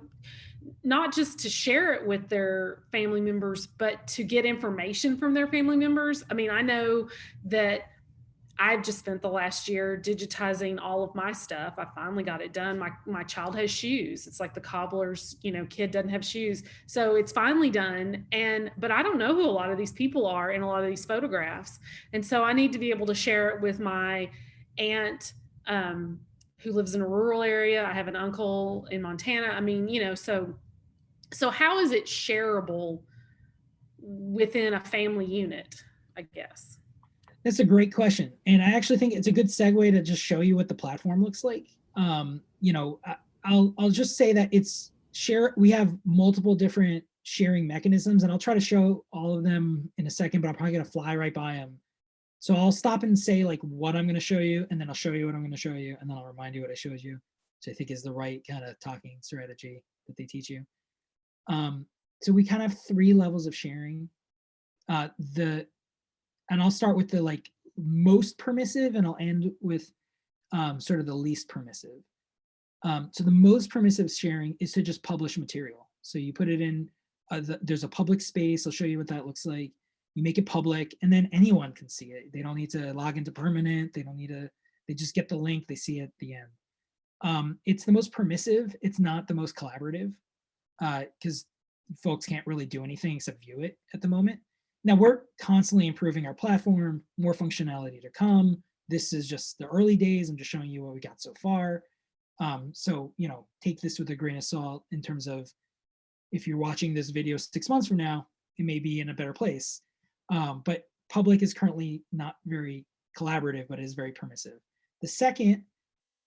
Speaker 3: not just to share it with their family members, but to get information from their family members. I mean, I know that I've just spent the last year digitizing all of my stuff. I finally got it done. My child has shoes. It's like the cobbler's, you know, kid doesn't have shoes. So it's finally done. But I don't know who a lot of these people are in a lot of these photographs. And so I need to be able to share it with my aunt, who lives in a rural area. I have an uncle in Montana. I mean, you know, so how is it shareable within a family unit, I guess?
Speaker 2: That's a great question. And I actually think it's a good segue to just show you what the platform looks like. You know, I'll just say that we have multiple different sharing mechanisms, and I'll try to show all of them in a second, but I'm probably gonna fly right by them. So I'll stop and say like what I'm gonna show you, and then I'll show you what I'm gonna show you, and then I'll remind you what I showed you, which I think is the right kind of talking strategy that they teach you. So we kind of have 3 levels of sharing. And I'll start with the like most permissive, and I'll end with sort of the least permissive. So the most permissive sharing is to just publish material. So you put it in, there's a public space. I'll show you what that looks like. You make it public, and then anyone can see it. They don't need to log into Permanent. They don't need to, they just get the link, they see it at the end. It's the most permissive. It's not the most collaborative, because folks can't really do anything except view it at the moment. Now we're constantly improving our platform, more functionality to come. This is just the early days. I'm just showing you what we got so far. So, you know, take this with a grain of salt in terms of if you're watching this video 6 months from now, it may be in a better place. But public is currently not very collaborative, but is very permissive. The second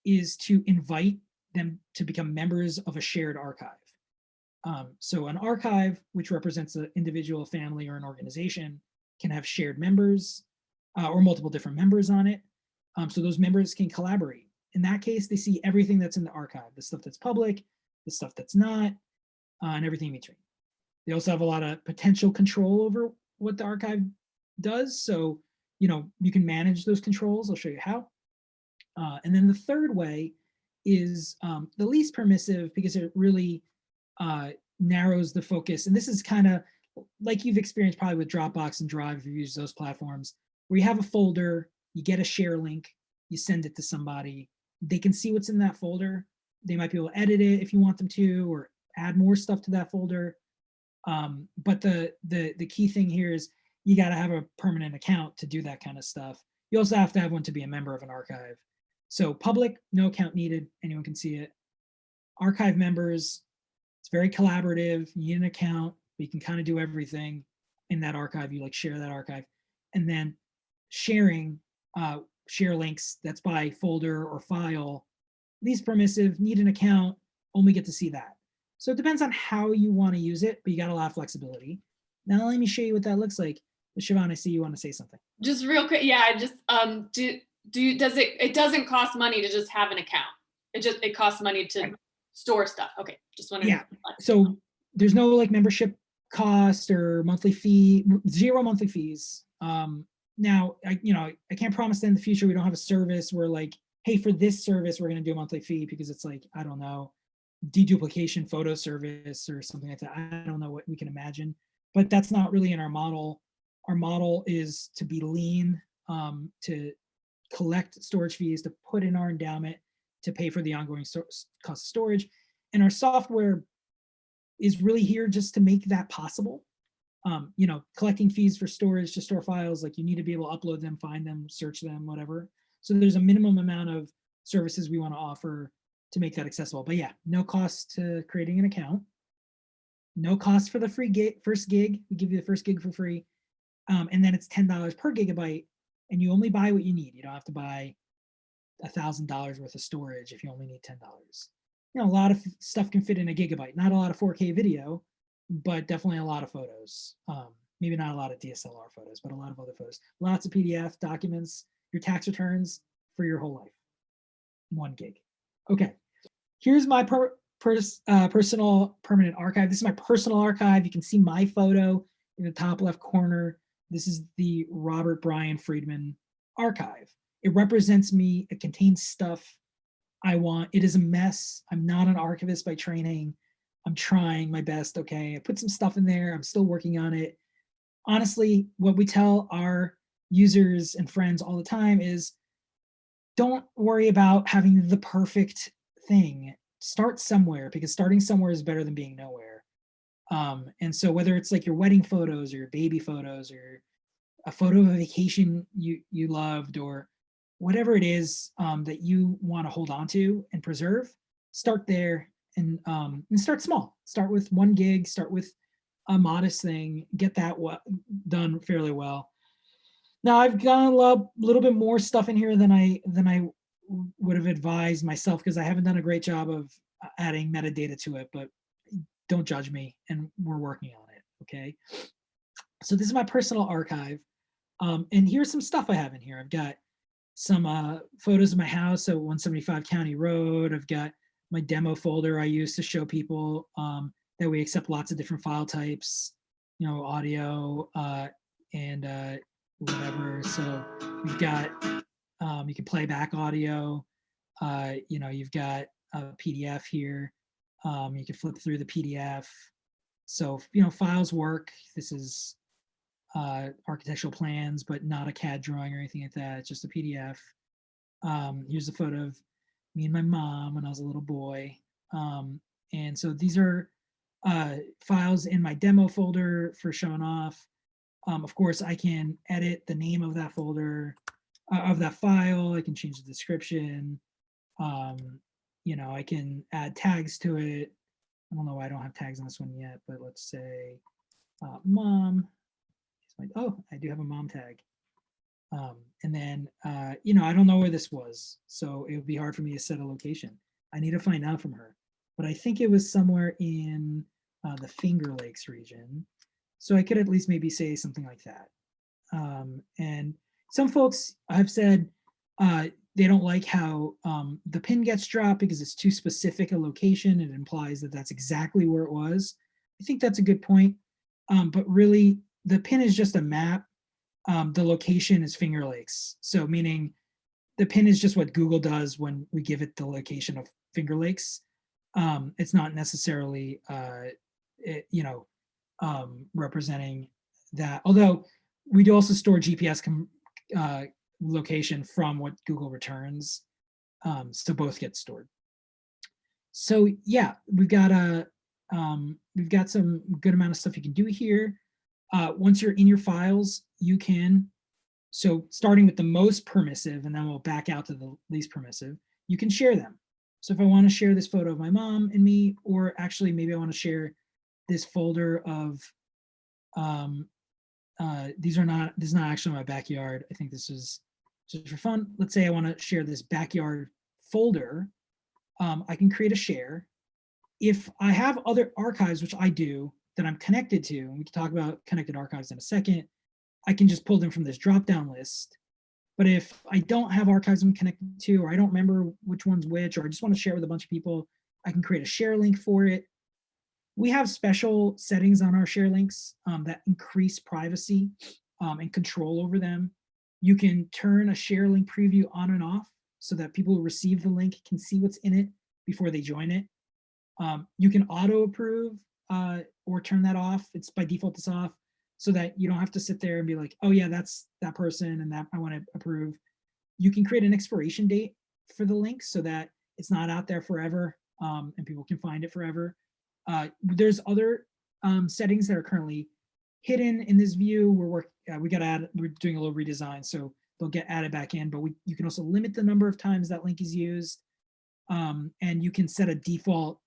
Speaker 2: is to invite them to become members of a shared archive. So an archive, which represents an individual, family, or an organization, can have shared members or multiple different members on it. So those members can collaborate. In that case, they see everything that's in the archive, the stuff that's public, the stuff that's not, and everything in between. They also have a lot of potential control over what the archive does. So, you can manage those controls. I'll show you how. And then the third way is the least permissive, because it really narrows the focus. And this is kind of like you've experienced probably with Dropbox and Drive if you use those platforms, where you have a folder, you get a share link, you send it to somebody, they can see what's in that folder. They might be able to edit it if you want them to, or add more stuff to that folder. But the key thing here is you got to have a permanent account to do that kind of stuff. You also have to have one to be a member of an archive. So public, no account needed, anyone can see it. Archive members, it's very collaborative. You need an account, but you can kind of do everything in that archive. You like share that archive. And then sharing, share links, that's by folder or file. Least permissive, need an account, only get to see that. So it depends on how you want to use it, but you got a lot of flexibility. Now let me show you what that looks like. Siobhan, I see you want to say something.
Speaker 1: Just real quick, yeah. I just it doesn't cost money to just have an account. It costs money to store stuff. Okay, just wanted.
Speaker 2: Yeah. So there's no like membership cost or monthly fee, 0 monthly fees. Now I can't promise that in the future we don't have a service where like, hey, for this service we're going to do a monthly fee, because it's like, I don't know, deduplication photo service or something like that. I don't know what we can imagine, but that's not really in our model. Our model is to be lean, to collect storage fees, to put in our endowment, to pay for the ongoing cost of storage. And our software is really here just to make that possible. Collecting fees for storage to store files, like you need to be able to upload them, find them, search them, whatever. So there's a minimum amount of services we want to offer to make that accessible. But yeah, no cost to creating an account. No cost for the free first gig. We give you the first gig for free. And then it's $10 per gigabyte, and you only buy what you need. You don't have to buy $1,000 worth of storage if you only need $10. A lot of stuff can fit in a gigabyte. Not a lot of 4K video, but definitely a lot of photos. Maybe not a lot of DSLR photos, but a lot of other photos. Lots of PDF documents, your tax returns for your whole life. 1 gig. Okay, here's my personal permanent archive. This is my personal archive. You can see my photo in the top left corner. This is the Robert Brian Friedman archive. It represents me. It contains stuff I want. It is a mess. I'm not an archivist by training. I'm trying my best, okay? I put some stuff in there. I'm still working on it. Honestly, what we tell our users and friends all the time is don't worry about having the perfect thing. Start somewhere, because starting somewhere is better than being nowhere. And so whether it's like your wedding photos or your baby photos or a photo of a vacation you loved, or whatever it is that you want to hold on to and preserve, start there and start small. Start with 1 gig, start with a modest thing, get that done fairly well. Now I've got a little bit more stuff in here than I would have advised myself, because I haven't done a great job of adding metadata to it, but don't judge me, and we're working on it, okay? So this is my personal archive, and here's some stuff I have in here. I've got some photos of my house at 175 County Road. I've got my demo folder I use to show people that we accept lots of different file types, audio and whatever. So we've got, you can play back audio, you've got a PDF here. You can flip through the PDF. So, files work. This is architectural plans, but not a CAD drawing or anything like that. It's just a PDF. Here's a photo of me and my mom when I was a little boy. And so these are files in my demo folder for showing off. Of course, I can edit the name of that folder, of that file. I can change the description. I can add tags to it. I don't know why I don't have tags on this one yet, but let's say mom. Oh, I do have a mom tag. And then, I don't know where this was, so it would be hard for me to set a location. I need to find out from her, but I think it was somewhere in the Finger Lakes region. So I could at least maybe say something like that. And some folks have said, They don't like how the pin gets dropped because it's too specific a location. It implies that that's exactly where it was. I think that's a good point. But really, the pin is just a map. The location is Finger Lakes. So meaning the pin is just what Google does when we give it the location of Finger Lakes. It's not necessarily, representing that. Although we do also store GPS location from what Google returns. So both get stored. So yeah, we've got some good amount of stuff you can do here. Once you're in your files, you can, so starting with the most permissive, and then we'll back out to the least permissive, you can share them. So if I want to share this photo of my mom and me, or actually maybe I want to share this folder of, this is not actually my backyard. I think this is just for fun. Let's say I want to share this backyard folder. I can create a share. If I have other archives, which I do, that I'm connected to, and we can talk about connected archives in a second, I can just pull them from this drop-down list. But if I don't have archives I'm connected to, or I don't remember which one's which, or I just want to share with a bunch of people, I can create a share link for it. We have special settings on our share links that increase privacy and control over them. You can turn a share link preview on and off so that people who receive the link can see what's in it before they join it. You can auto approve or turn that off. It's by default, it's off, so that you don't have to sit there and be like, oh yeah, that's that person and that I want to approve. You can create an expiration date for the link so that it's not out there forever and people can find it forever. There's other settings that are currently hidden in this view. We're doing a little redesign, so they'll get added back in, but you can also limit the number of times that link is used. And you can set a default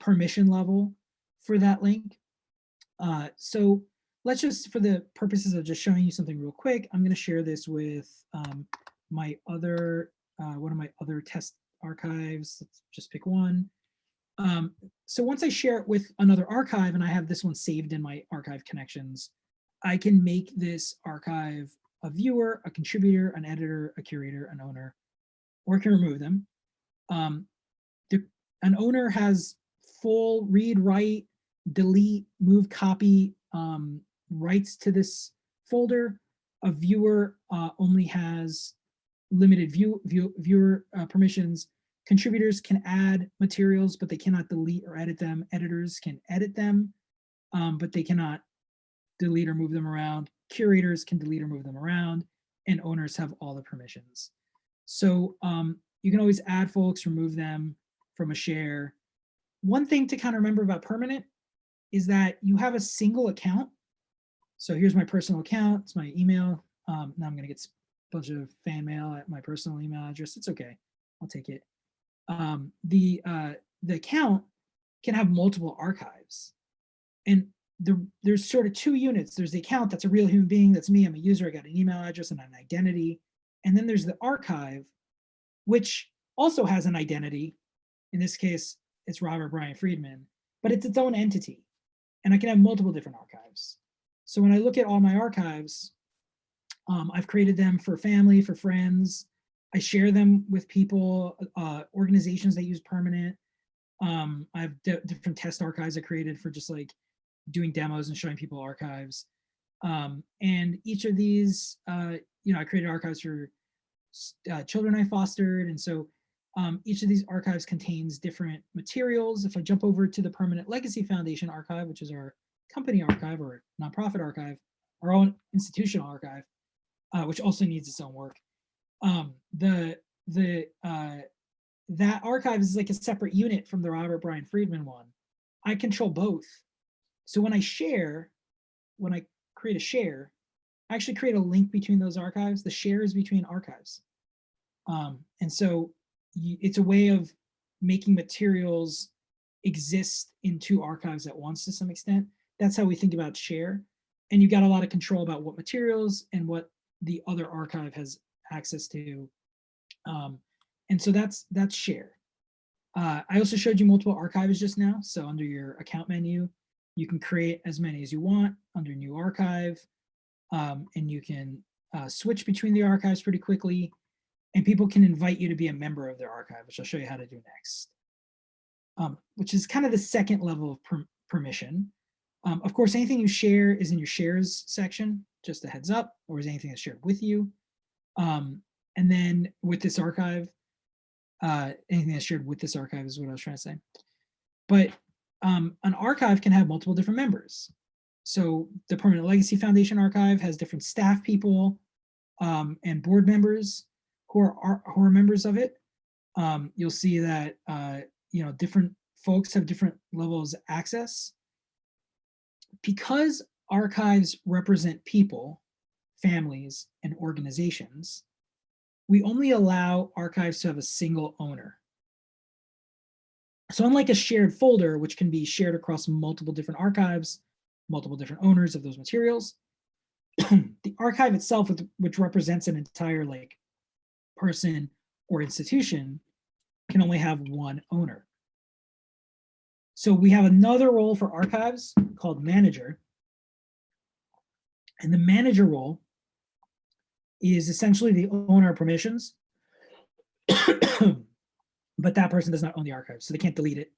Speaker 2: permission level for that link. So let's just, for the purposes of just showing you something real quick, I'm going to share this with my other, one of my other test archives. Let's just pick one. So once I share it with another archive, and I have this one saved in my archive connections, I can make this archive a viewer, a contributor, an editor, a curator, an owner, or I can remove them. An owner has full read, write, delete, move, copy rights to this folder. A viewer only has limited viewer permissions. Contributors can add materials, but they cannot delete or edit them. Editors can edit them, but they cannot delete or move them around. Curators can delete or move them around, and owners have all the permissions. So you can always add folks, remove them from a share. One thing to kind of remember about permanent is that you have a single account. So here's my personal account, it's my email. Now I'm gonna get a bunch of fan mail at my personal email address. It's okay, I'll take it. The account can have multiple archives. And there's sort of two units. There's the account, that's a real human being, that's me, I'm a user, I got an email address and an identity. And then there's the archive, which also has an identity. In this case, it's Robert Brian Friedman, but it's its own entity. And I can have multiple different archives. So when I look at all my archives, I've created them for family, for friends. I share them with people, organizations that use permanent. I have different test archives I created for just like doing demos and showing people archives. And each of these, I created archives for children I fostered. And so each of these archives contains different materials. If I jump over to the Permanent Legacy Foundation archive, which is our company archive or nonprofit archive, our own institutional archive, which also needs its own work. That archive is like a separate unit from the Robert Brian Friedman one. I control both. So when I create a share, I actually create a link between those archives. The share is between archives. And so it's a way of making materials exist in two archives at once to some extent. That's how we think about share. And you got a lot of control about what materials and what the other archive has access to. And so that's share. I also showed you multiple archives just now. So under your account menu, you can create as many as you want under new archive. And you can switch between the archives pretty quickly, and people can invite you to be a member of their archive, which I'll show you how to do next, which is kind of the second level of permission. Of course, anything you share is in your shares section, just a heads up, or is anything that's shared with you. And then with this archive, anything that's shared with this archive is what I was trying to say. But an archive can have multiple different members. So the Permanent Legacy Foundation archive has different staff people and board members who are members of it. You'll see that different folks have different levels of access. Because archives represent people, families, and organizations, we only allow archives to have a single owner. So unlike a shared folder, which can be shared across multiple different archives, multiple different owners of those materials, the archive itself, which represents an entire person or institution, can only have one owner. So we have another role for archives called manager. And the manager role is essentially the owner of permissions, but that person does not own the archive, so they can't delete it.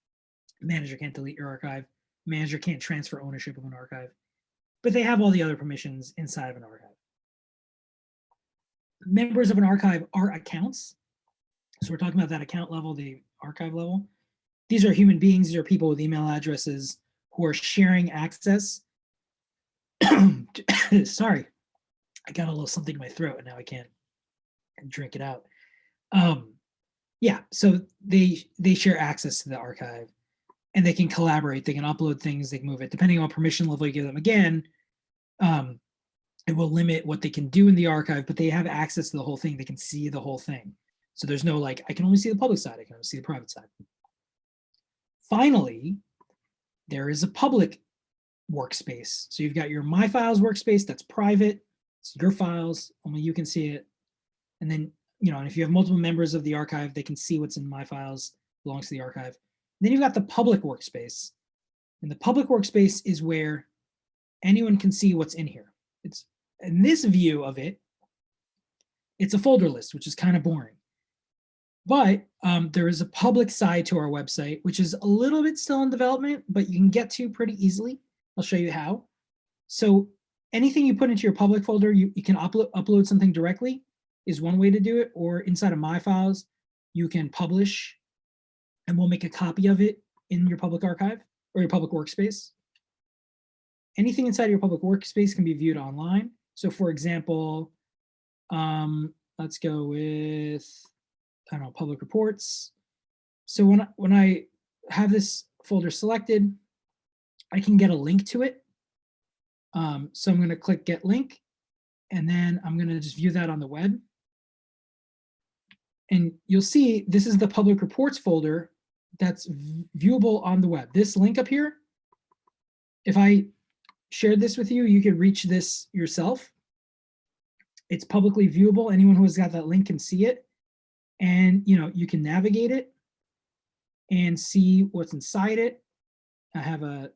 Speaker 2: Manager can't delete your archive. Manager can't transfer ownership of an archive, but they have all the other permissions inside of an archive. Members of an archive are accounts. So we're talking about that account level, the archive level. These are human beings. These are people with email addresses who are sharing access. Sorry, I got a little something in my throat and now I can't drink it out. Yeah, so they share access to the archive and they can collaborate. They can upload things, they can move it. Depending on what permission level you give them, again, it will limit what they can do in the archive, but they have access to the whole thing. They can see the whole thing. So there's no I can only see the public side, I can only see the private side. Finally, there is a public workspace. So you've got your My Files workspace that's private. It's your files, only you can see it. And then, and if you have multiple members of the archive, they can see what's in My Files, belongs to the archive. And then you've got the public workspace. And the public workspace is where anyone can see what's in here. It's in this view of it, it's a folder list, which is kind of boring. But there is a public side to our website, which is a little bit still in development, but you can get to pretty easily. I'll show you how. So anything you put into your public folder, you can upload something directly is one way to do it, or inside of My Files, you can publish and we'll make a copy of it in your public archive or your public workspace. Anything inside your public workspace can be viewed online. So for example, let's go with, I don't know, public reports. So when I have this folder selected, I can get a link to it. So I'm going to click Get Link, and then I'm going to just view that on the web. And you'll see this is the public reports folder that's viewable on the web. This link up here, if I shared this with you, you could reach this yourself. It's publicly viewable. Anyone who has got that link can see it. And you can navigate it and see what's inside it. I have a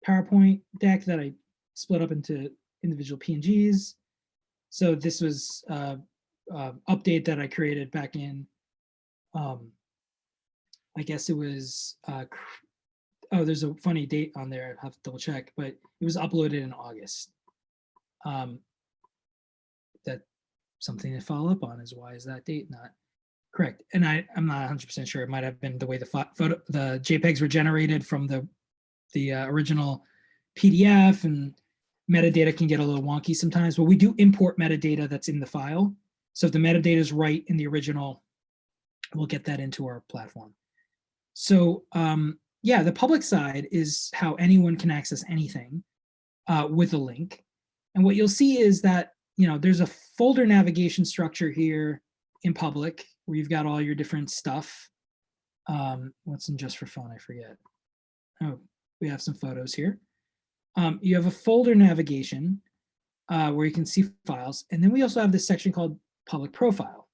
Speaker 2: PowerPoint deck that I split up into individual PNGs. So this was update that I created back in, I guess it was, oh, there's a funny date on there, I have to double check, but it was uploaded in August. That something to follow up on is, why is that date not correct? And I'm not 100% sure. It might have been the way the JPEGs were generated from the original PDF, and metadata can get a little wonky sometimes, but we do import metadata that's in the file. So if the metadata is right in the original, we'll get that into our platform. So yeah, the public side is how anyone can access anything with a link. And what you'll see is that, there's a folder navigation structure here in public where you've got all your different stuff. What's in Just for Fun? I forget. Oh, we have some photos here. You have a folder navigation where you can see files. And then we also have this section called Public Profile.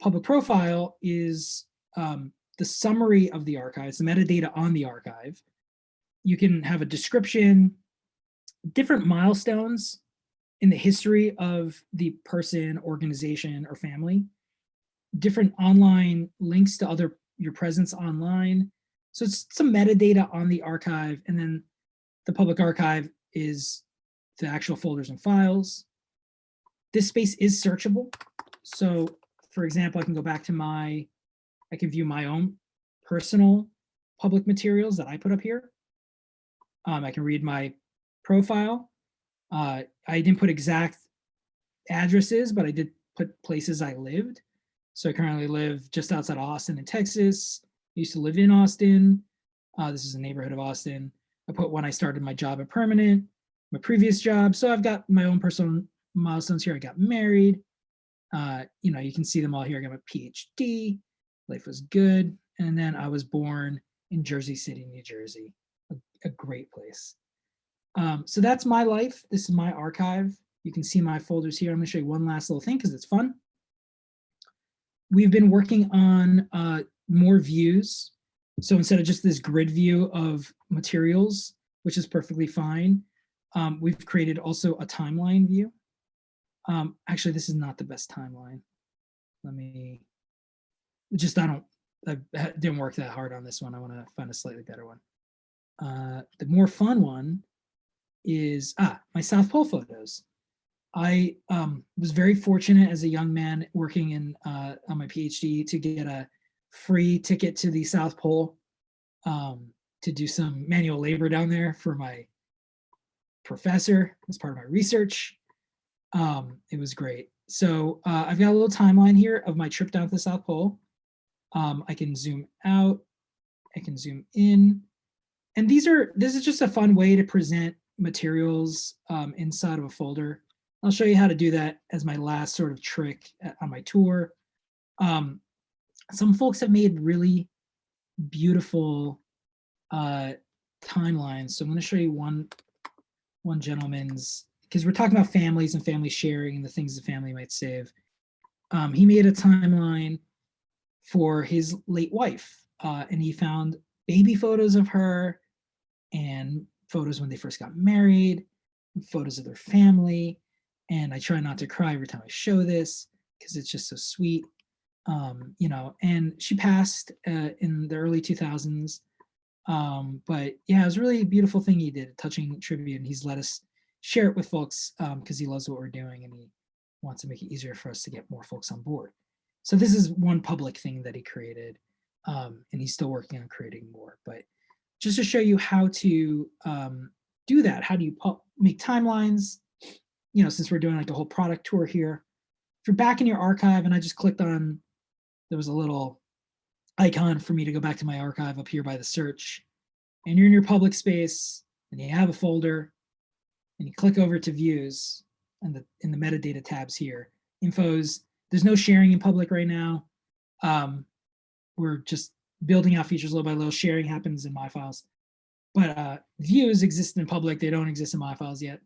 Speaker 2: Public Profile is the summary of the archives, the metadata on the archive. You can have a description, different milestones in the history of the person, organization, or family, different online links to your presence online. So it's some metadata on the archive, and then the public archive is the actual folders and files. This space is searchable. So for example, I can go back to I can view my own personal public materials that I put up here. I can read my profile. I didn't put exact addresses, but I did put places I lived. So I currently live just outside Austin in Texas. I used to live in Austin. This is a neighborhood of Austin. I put when I started my job at Permanent, my previous job. So I've got my own personal milestones here. I got married. You can see them all here. I got my PhD. Life was good. And then I was born in Jersey City, New Jersey, a great place. So that's my life. This is my archive. You can see my folders here. I'm going to show you one last little thing because it's fun. We've been working on more views. So instead of just this grid view of materials, which is perfectly fine, we've created also a timeline view. Actually, this is not the best timeline. I didn't work that hard on this one. I want to find a slightly better one. The more fun one is my South Pole photos. I was very fortunate as a young man working on my PhD to get a free ticket to the South Pole to do some manual labor down there for my professor as part of my research. It was great. So I've got a little timeline here of my trip down to the South Pole. I can zoom out, I can zoom in. And this is just a fun way to present materials inside of a folder. I'll show you how to do that as my last sort of trick on my tour. Some folks have made really beautiful timelines. So I'm going to show you one gentleman's, because we're talking about families and family sharing and the things the family might save. He made a timeline for his late wife, and he found baby photos of her and photos when they first got married, photos of their family. And I try not to cry every time I show this because it's just so sweet. And she passed in the early 2000s. But yeah, it was really a beautiful thing he did, a touching tribute, and he's let us share it with folks because he loves what we're doing and he wants to make it easier for us to get more folks on board. So this is one public thing that he created, and he's still working on creating more. But just to show you how to do that, how do you make timelines? Since we're doing like a whole product tour here, if you're back in your archive, and I just clicked on, there was a little icon for me to go back to my archive up here by the search, and you're in your public space and you have a folder and you click over to views and in the metadata tabs here, infos, there's no sharing in public right now. We're just building out features little by little. Sharing happens in my files, but views exist in public. They don't exist in my files yet.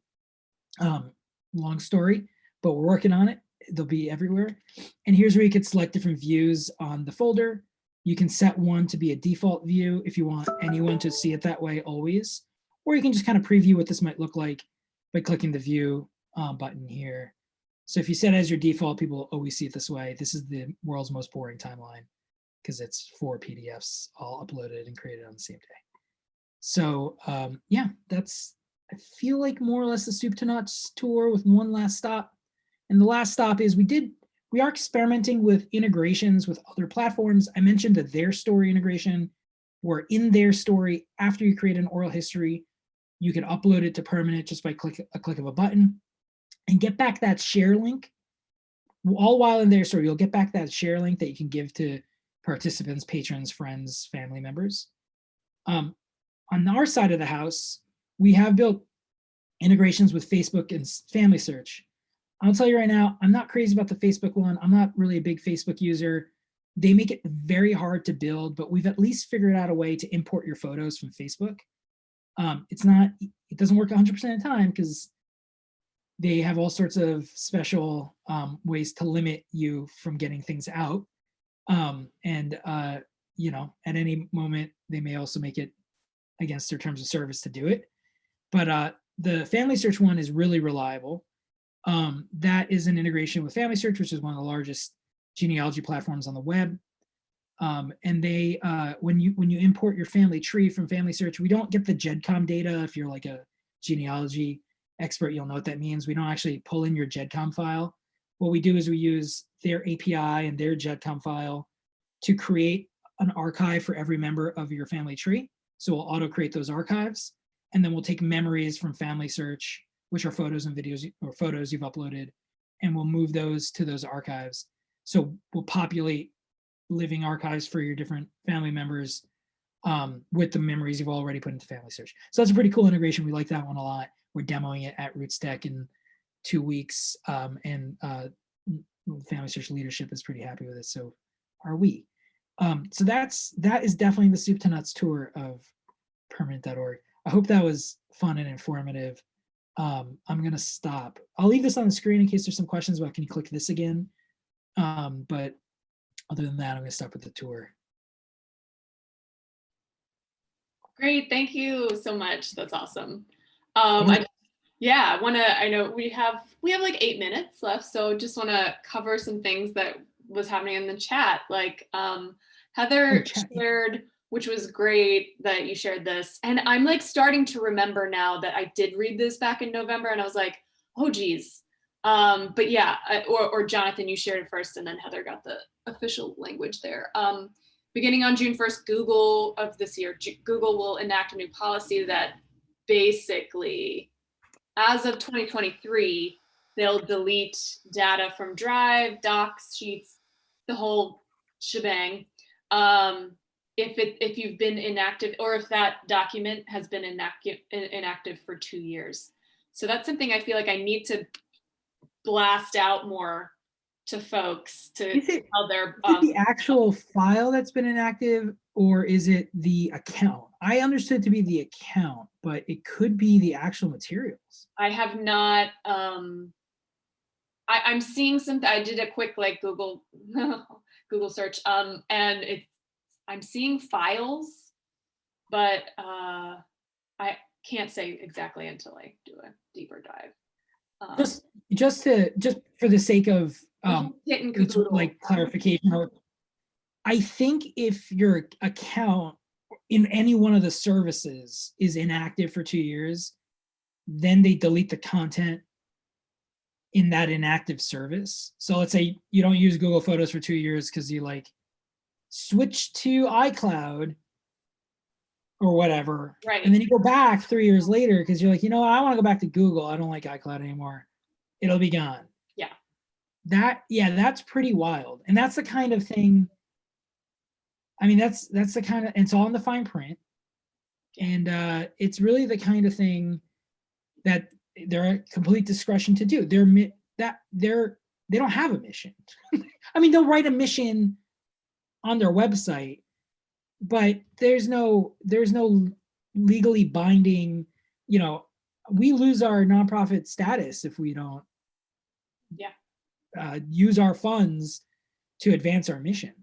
Speaker 2: Long story, but we're working on it. They'll be everywhere. And here's where you can select different views on the folder. You can set one to be a default view if you want anyone to see it that way always, or you can just kind of preview what this might look like by clicking the view button here. So if you set it as your default, people will always see it this way. This is the world's most boring timeline because it's 4 PDFs all uploaded and created on the same day. So yeah, I feel like more or less the soup to nuts tour with one last stop. And the last stop is we are experimenting with integrations with other platforms. I mentioned the Their Story integration, where in Their Story, after you create an oral history, you can upload it to Permanent just by a click of a button and get back that share link. All while in Their Story, you'll get back that share link that you can give to participants, patrons, friends, family members. On our side of the house, we have built integrations with Facebook and Family Search. I'll tell you right now, I'm not crazy about the Facebook one. I'm not really a big Facebook user. They make it very hard to build, but we've at least figured out a way to import your photos from Facebook. It doesn't work 100% of the time because they have all sorts of special ways to limit you from getting things out. At any moment, they may also make it against their terms of service to do it. But the Family Search one is really reliable. That is an integration with Family Search, which is one of the largest genealogy platforms on the web. And they, when you import your family tree from Family Search, we don't get the GEDCOM data. If you're like a genealogy expert, you'll know what that means. We don't actually pull in your GEDCOM file. What we do is we use their API and their GEDCOM file to create an archive for every member of your family tree. So we'll auto create those archives, and then we'll take memories from Family Search, which are photos and videos or photos you've uploaded, and we'll move those to those archives. So we'll populate living archives for your different family members with the memories you've already put into Family Search. So that's a pretty cool integration. We like that one a lot. We're demoing it at RootsTech in 2 weeks, and Family Search leadership is pretty happy with it. So are we. So that is definitely the soup to nuts tour of permanent.org. I hope that was fun and informative. I'm gonna stop. I'll leave this on the screen in case there's some questions about, can you click this again? But other than that, I'm gonna stop with the tour.
Speaker 1: Great, thank you so much. That's awesome.
Speaker 2: Yeah.
Speaker 1: I know we have like 8 minutes left, so just wanna cover some things that was happening in the chat. Like Heather shared, which was great that you shared this. And I'm like starting to remember now that I did read this back in November, and I was like, oh geez. But yeah, or Jonathan, you shared it first, and then Heather got the official language there. Beginning on June 1st, Google of this year, Google will enact a new policy that basically, as of 2023, they'll delete data from Drive, Docs, Sheets, the whole shebang. If you've been inactive, or if that document has been inactive for 2 years. So that's something I feel like I need to blast out more to folks to tell their.
Speaker 2: Is it the actual file that's been inactive, or is it the account? I understood it to be the account, but it could be the actual materials.
Speaker 1: I have not. I'm seeing something. I did a quick like Google Google search, and I'm seeing files, but I can't say exactly until I do a deeper dive.
Speaker 2: Just for the sake of like clarification, I think if your account in any one of the services is inactive for 2 years, then they delete the content in that inactive service. So let's say you don't use Google Photos for 2 years because you like switch to iCloud or whatever.
Speaker 1: Right.
Speaker 2: And then you go back 3 years later because you're like, you know, I want to go back to Google. I don't like iCloud anymore. It'll be gone.
Speaker 1: Yeah.
Speaker 2: That's pretty wild. And that's the kind of thing. I mean, that's the kind of, it's all in the fine print. And it's really the kind of thing that they're at complete discretion to do. They don't have a mission. I mean, they'll write a mission on their website, but there's no legally binding, you know, we lose our nonprofit status if we don't use our funds to advance our mission.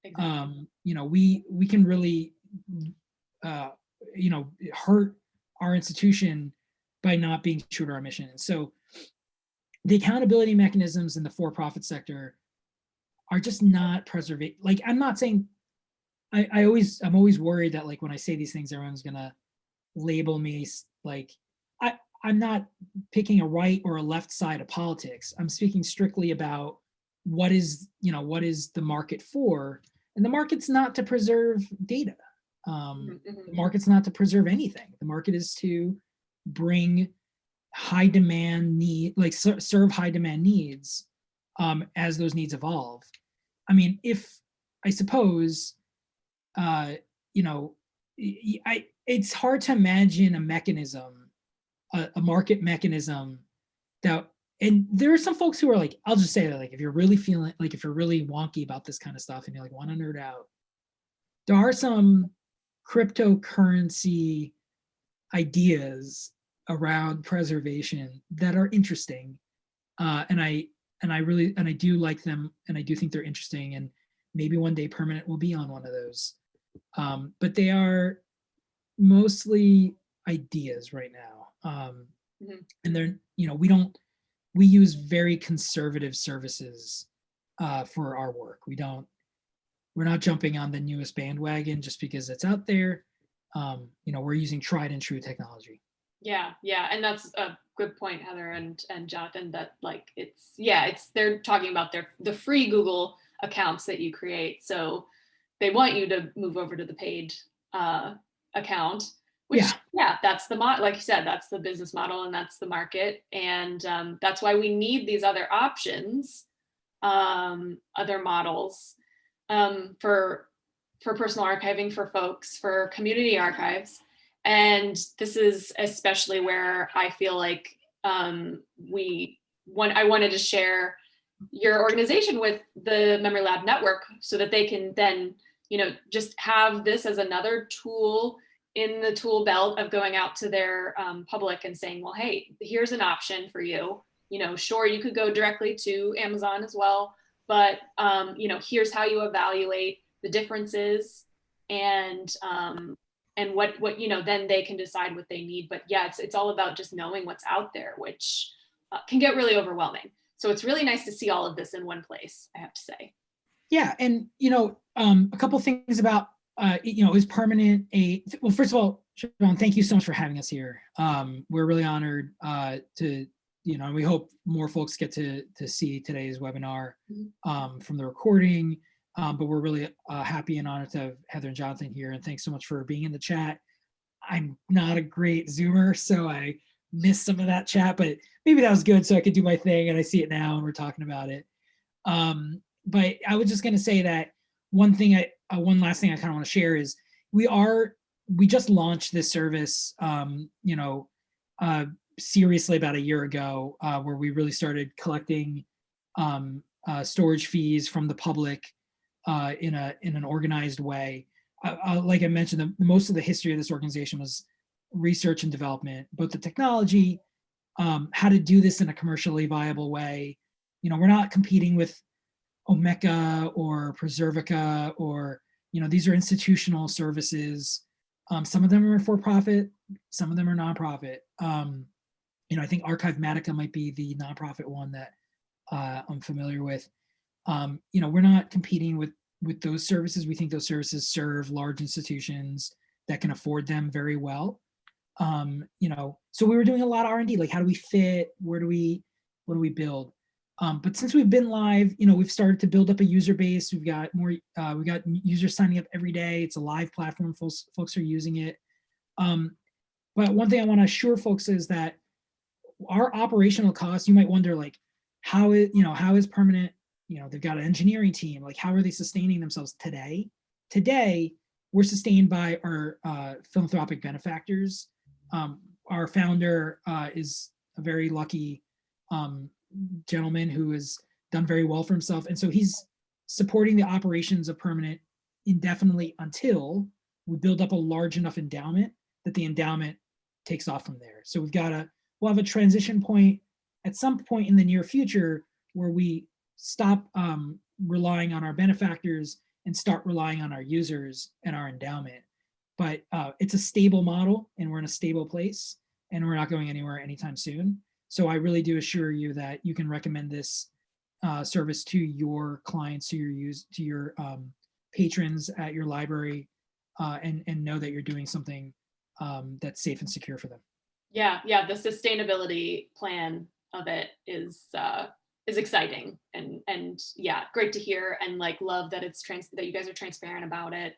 Speaker 2: Exactly. You know, we can really you know, hurt our institution by not being true to our mission. And so the accountability mechanisms in the for-profit sector are just not preserving. Like, I'm not saying, I'm always worried that like when I say these things, everyone's gonna label me like, I'm not picking a right or a left side of politics. I'm speaking strictly about what is the market for, and the market's not to preserve data. The market's not to preserve anything. The market is to bring high demand serve high demand needs as those needs evolve. I mean, I suppose, you know, it's hard to imagine a mechanism, a market mechanism that, and there are some folks who are like, I'll just say that, like, if you're really feeling, like, if you're really wonky about this kind of stuff and you're like, want to nerd out, there are some cryptocurrency ideas around preservation that are interesting, and I do like them, and I do think they're interesting, and maybe one day Permanent will be on one of those, but they are mostly ideas right now, and they're, you know, we don't, we use very conservative services for our work. We're not jumping on the newest bandwagon just because it's out there. We're using tried and true technology.
Speaker 1: Yeah, and that's a good point, Heather and Jonathan, that like they're talking about the free Google accounts that you create. So they want you to move over to the paid account, which that's the like you said, that's the business model and that's the market. And that's why we need these other options, other models for personal archiving for folks, for community archives. And this is especially where I feel like I wanted to share your organization with the MemLab network so that they can then, just have this as another tool in the tool belt of going out to their public and saying, well, hey, here's an option for you. Sure, you could go directly to Amazon as well, but here's how you evaluate the differences and what then they can decide what they need. But yeah, it's all about just knowing what's out there, which can get really overwhelming. So it's really nice to see all of this in one place, I have to say.
Speaker 2: Yeah, and a couple things about is permanent well, first of all, Siobhan, thank you so much for having us here. We're really honored to we hope more folks get to see today's webinar from the recording. But we're really happy and honored to have Heather and Jonathan here, and thanks so much for being in the chat. I'm not a great Zoomer, so I missed some of that chat, but maybe that was good so I could do my thing, and I see it now and we're talking about it. But I was just going to say that one last thing I kind of want to share is we just launched this service, seriously about a year ago, where we really started collecting storage fees from the public in an organized way. Like I mentioned, most of the history of this organization was research and development, both the technology, how to do this in a commercially viable way. We're not competing with Omeka or Preservica or, these are institutional services. Some of them are for profit, some of them are nonprofit. I think Archivematica might be the nonprofit one that I'm familiar with. We're not competing with those services. We think those services serve large institutions that can afford them very well. So we were doing a lot of R&D, like how do we fit? What do we build? But since we've been live, we've started to build up a user base. We've got users signing up every day. It's a live platform. Folks are using it. But one thing I want to assure folks is that our operational costs, you might wonder, like, how is permanent, they've got an engineering team, like how are they sustaining themselves today? Today, we're sustained by our philanthropic benefactors. Our founder is a very lucky gentleman who has done very well for himself. And so he's supporting the operations of permanent indefinitely until we build up a large enough endowment that the endowment takes off from there. So we'll have a transition point at some point in the near future where we stop relying on our benefactors and start relying on our users and our endowment. But it's a stable model and we're in a stable place and we're not going anywhere anytime soon. So I really do assure you that you can recommend this service to your clients, to your patrons at your library, and know that you're doing something that's safe and secure for them.
Speaker 1: Yeah, the sustainability plan of it is exciting and yeah, great to hear, and like love that that you guys are transparent about it.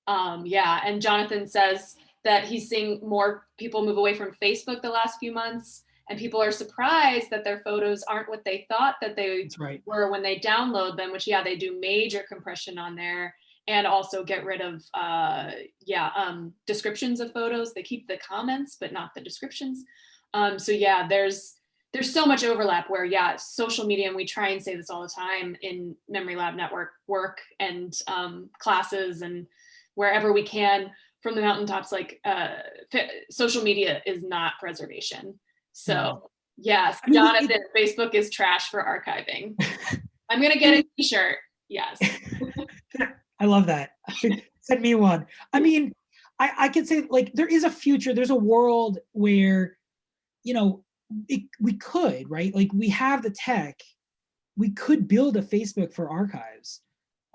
Speaker 1: And Jonathan says that he's seeing more people move away from Facebook the last few months, and people are surprised that their photos aren't what they thought that they were when they download them, which they do major compression on there and also get rid of descriptions of photos. They keep the comments but not the descriptions. There's so much overlap where social media, and we try and say this all the time in MemLab network work and classes and wherever we can from the mountaintops, like social media is not preservation. So yes, Jonathan, Facebook is trash for archiving. I'm gonna get a t-shirt. Yes.
Speaker 2: I love that. Send me one. I mean, I can say, like, there is a future, there's a world where, we could, right? Like we have the tech, we could build a Facebook for archives,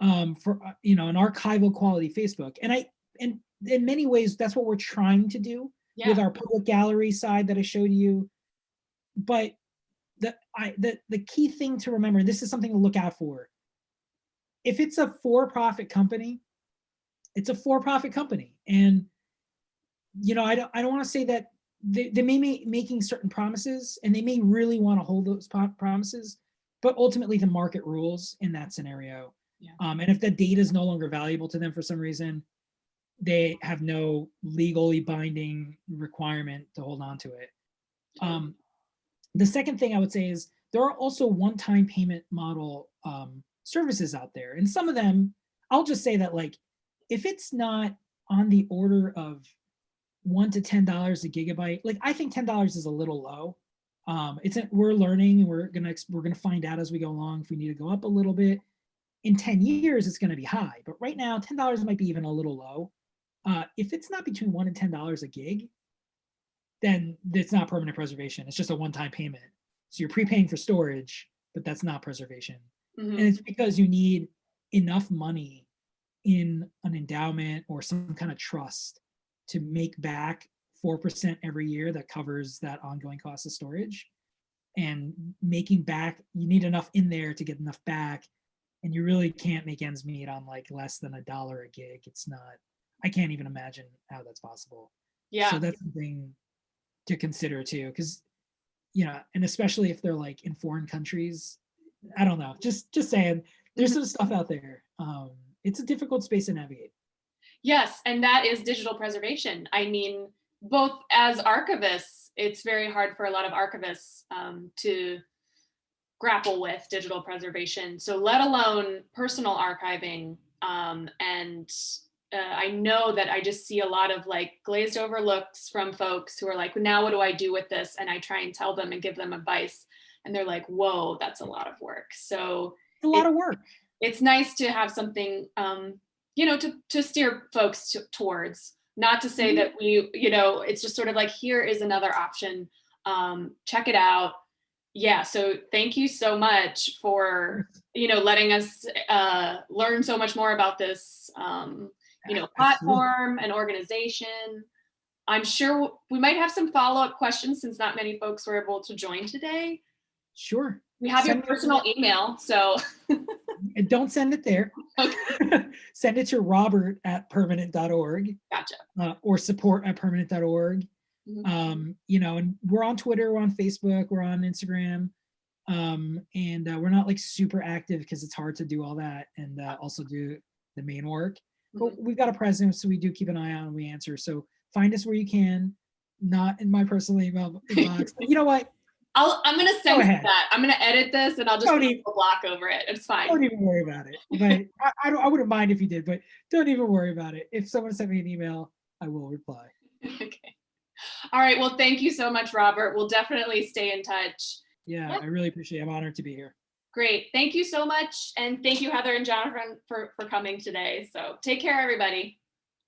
Speaker 2: for an archival quality Facebook. And in many ways, that's what we're trying to do with our public gallery side that I showed you. But the key thing to remember, and this is something to look out for, if it's a for-profit company, it's a for-profit company. And I don't want to say that they may be making certain promises, and they may really want to hold those promises, but ultimately the market rules in that scenario. And if the data is no longer valuable to them for some reason, they have no legally binding requirement to hold on to it. The second thing I would say is there are also one-time payment model services out there. And some of them, I'll just say that, like, if it's not on the order of $1 to $10 a gigabyte, like, I think $10 is a little low. We're learning, and we're gonna find out as we go along if we need to go up a little bit. In 10 years, it's gonna be high, but right now, $10 might be even a little low. If it's not between $1 and $10 a gig, then it's not permanent preservation. It's just a one-time payment. So you're prepaying for storage, but that's not preservation. And it's because you need enough money in an endowment or some kind of trust to make back 4% every year that covers that ongoing cost of storage. And making back, you need enough in there to get enough back. And you really can't make ends meet on like less than $1 a gig. It's not, I can't even imagine how that's possible.
Speaker 1: Yeah.
Speaker 2: So that's something to consider too, because and especially if they're like in foreign countries, I don't know, just saying, there's some stuff out there. It's a difficult space to navigate.
Speaker 1: Yes, and that is digital preservation. I mean, both as archivists, it's very hard for a lot of archivists to grapple with digital preservation. So let alone personal archiving. I know that I just see a lot of like glazed over looks from folks who are like, now what do I do with this? And I try and tell them and give them advice. And they're like, whoa, that's a lot of work. So
Speaker 2: a lot of work.
Speaker 1: It's nice to have something, to steer folks towards, not to say that it's just sort of like, here is another option. Check it out. Yeah. So thank you so much for, letting us learn so much more about this, platform and organization. I'm sure we might have some follow-up questions since not many folks were able to join today.
Speaker 2: Sure.
Speaker 1: We have your personal email, so.
Speaker 2: Don't send it there.
Speaker 1: Okay.
Speaker 2: Send it to robert@permanent.org.
Speaker 1: Gotcha.
Speaker 2: Or support@permanent.org. And we're on Twitter, we're on Facebook, we're on Instagram. And we're not like super active because it's hard to do all that and also do the main work. But we've got a presence, so we do keep an eye on and we answer. So find us where you can, not in my personal email inbox. But you know what?
Speaker 1: I'm going to send that. I'm going to edit this and I'll just put a block over it. It's fine.
Speaker 2: Don't even worry about it. But I wouldn't mind if you did, but don't even worry about it. If someone sent me an email, I will reply.
Speaker 1: Okay. All right. Well, thank you so much, Robert. We'll definitely stay in touch.
Speaker 2: Yeah, I really appreciate it. I'm honored to be here.
Speaker 1: Great. Thank you so much. And thank you, Heather and Jonathan, for coming today. So take care, everybody.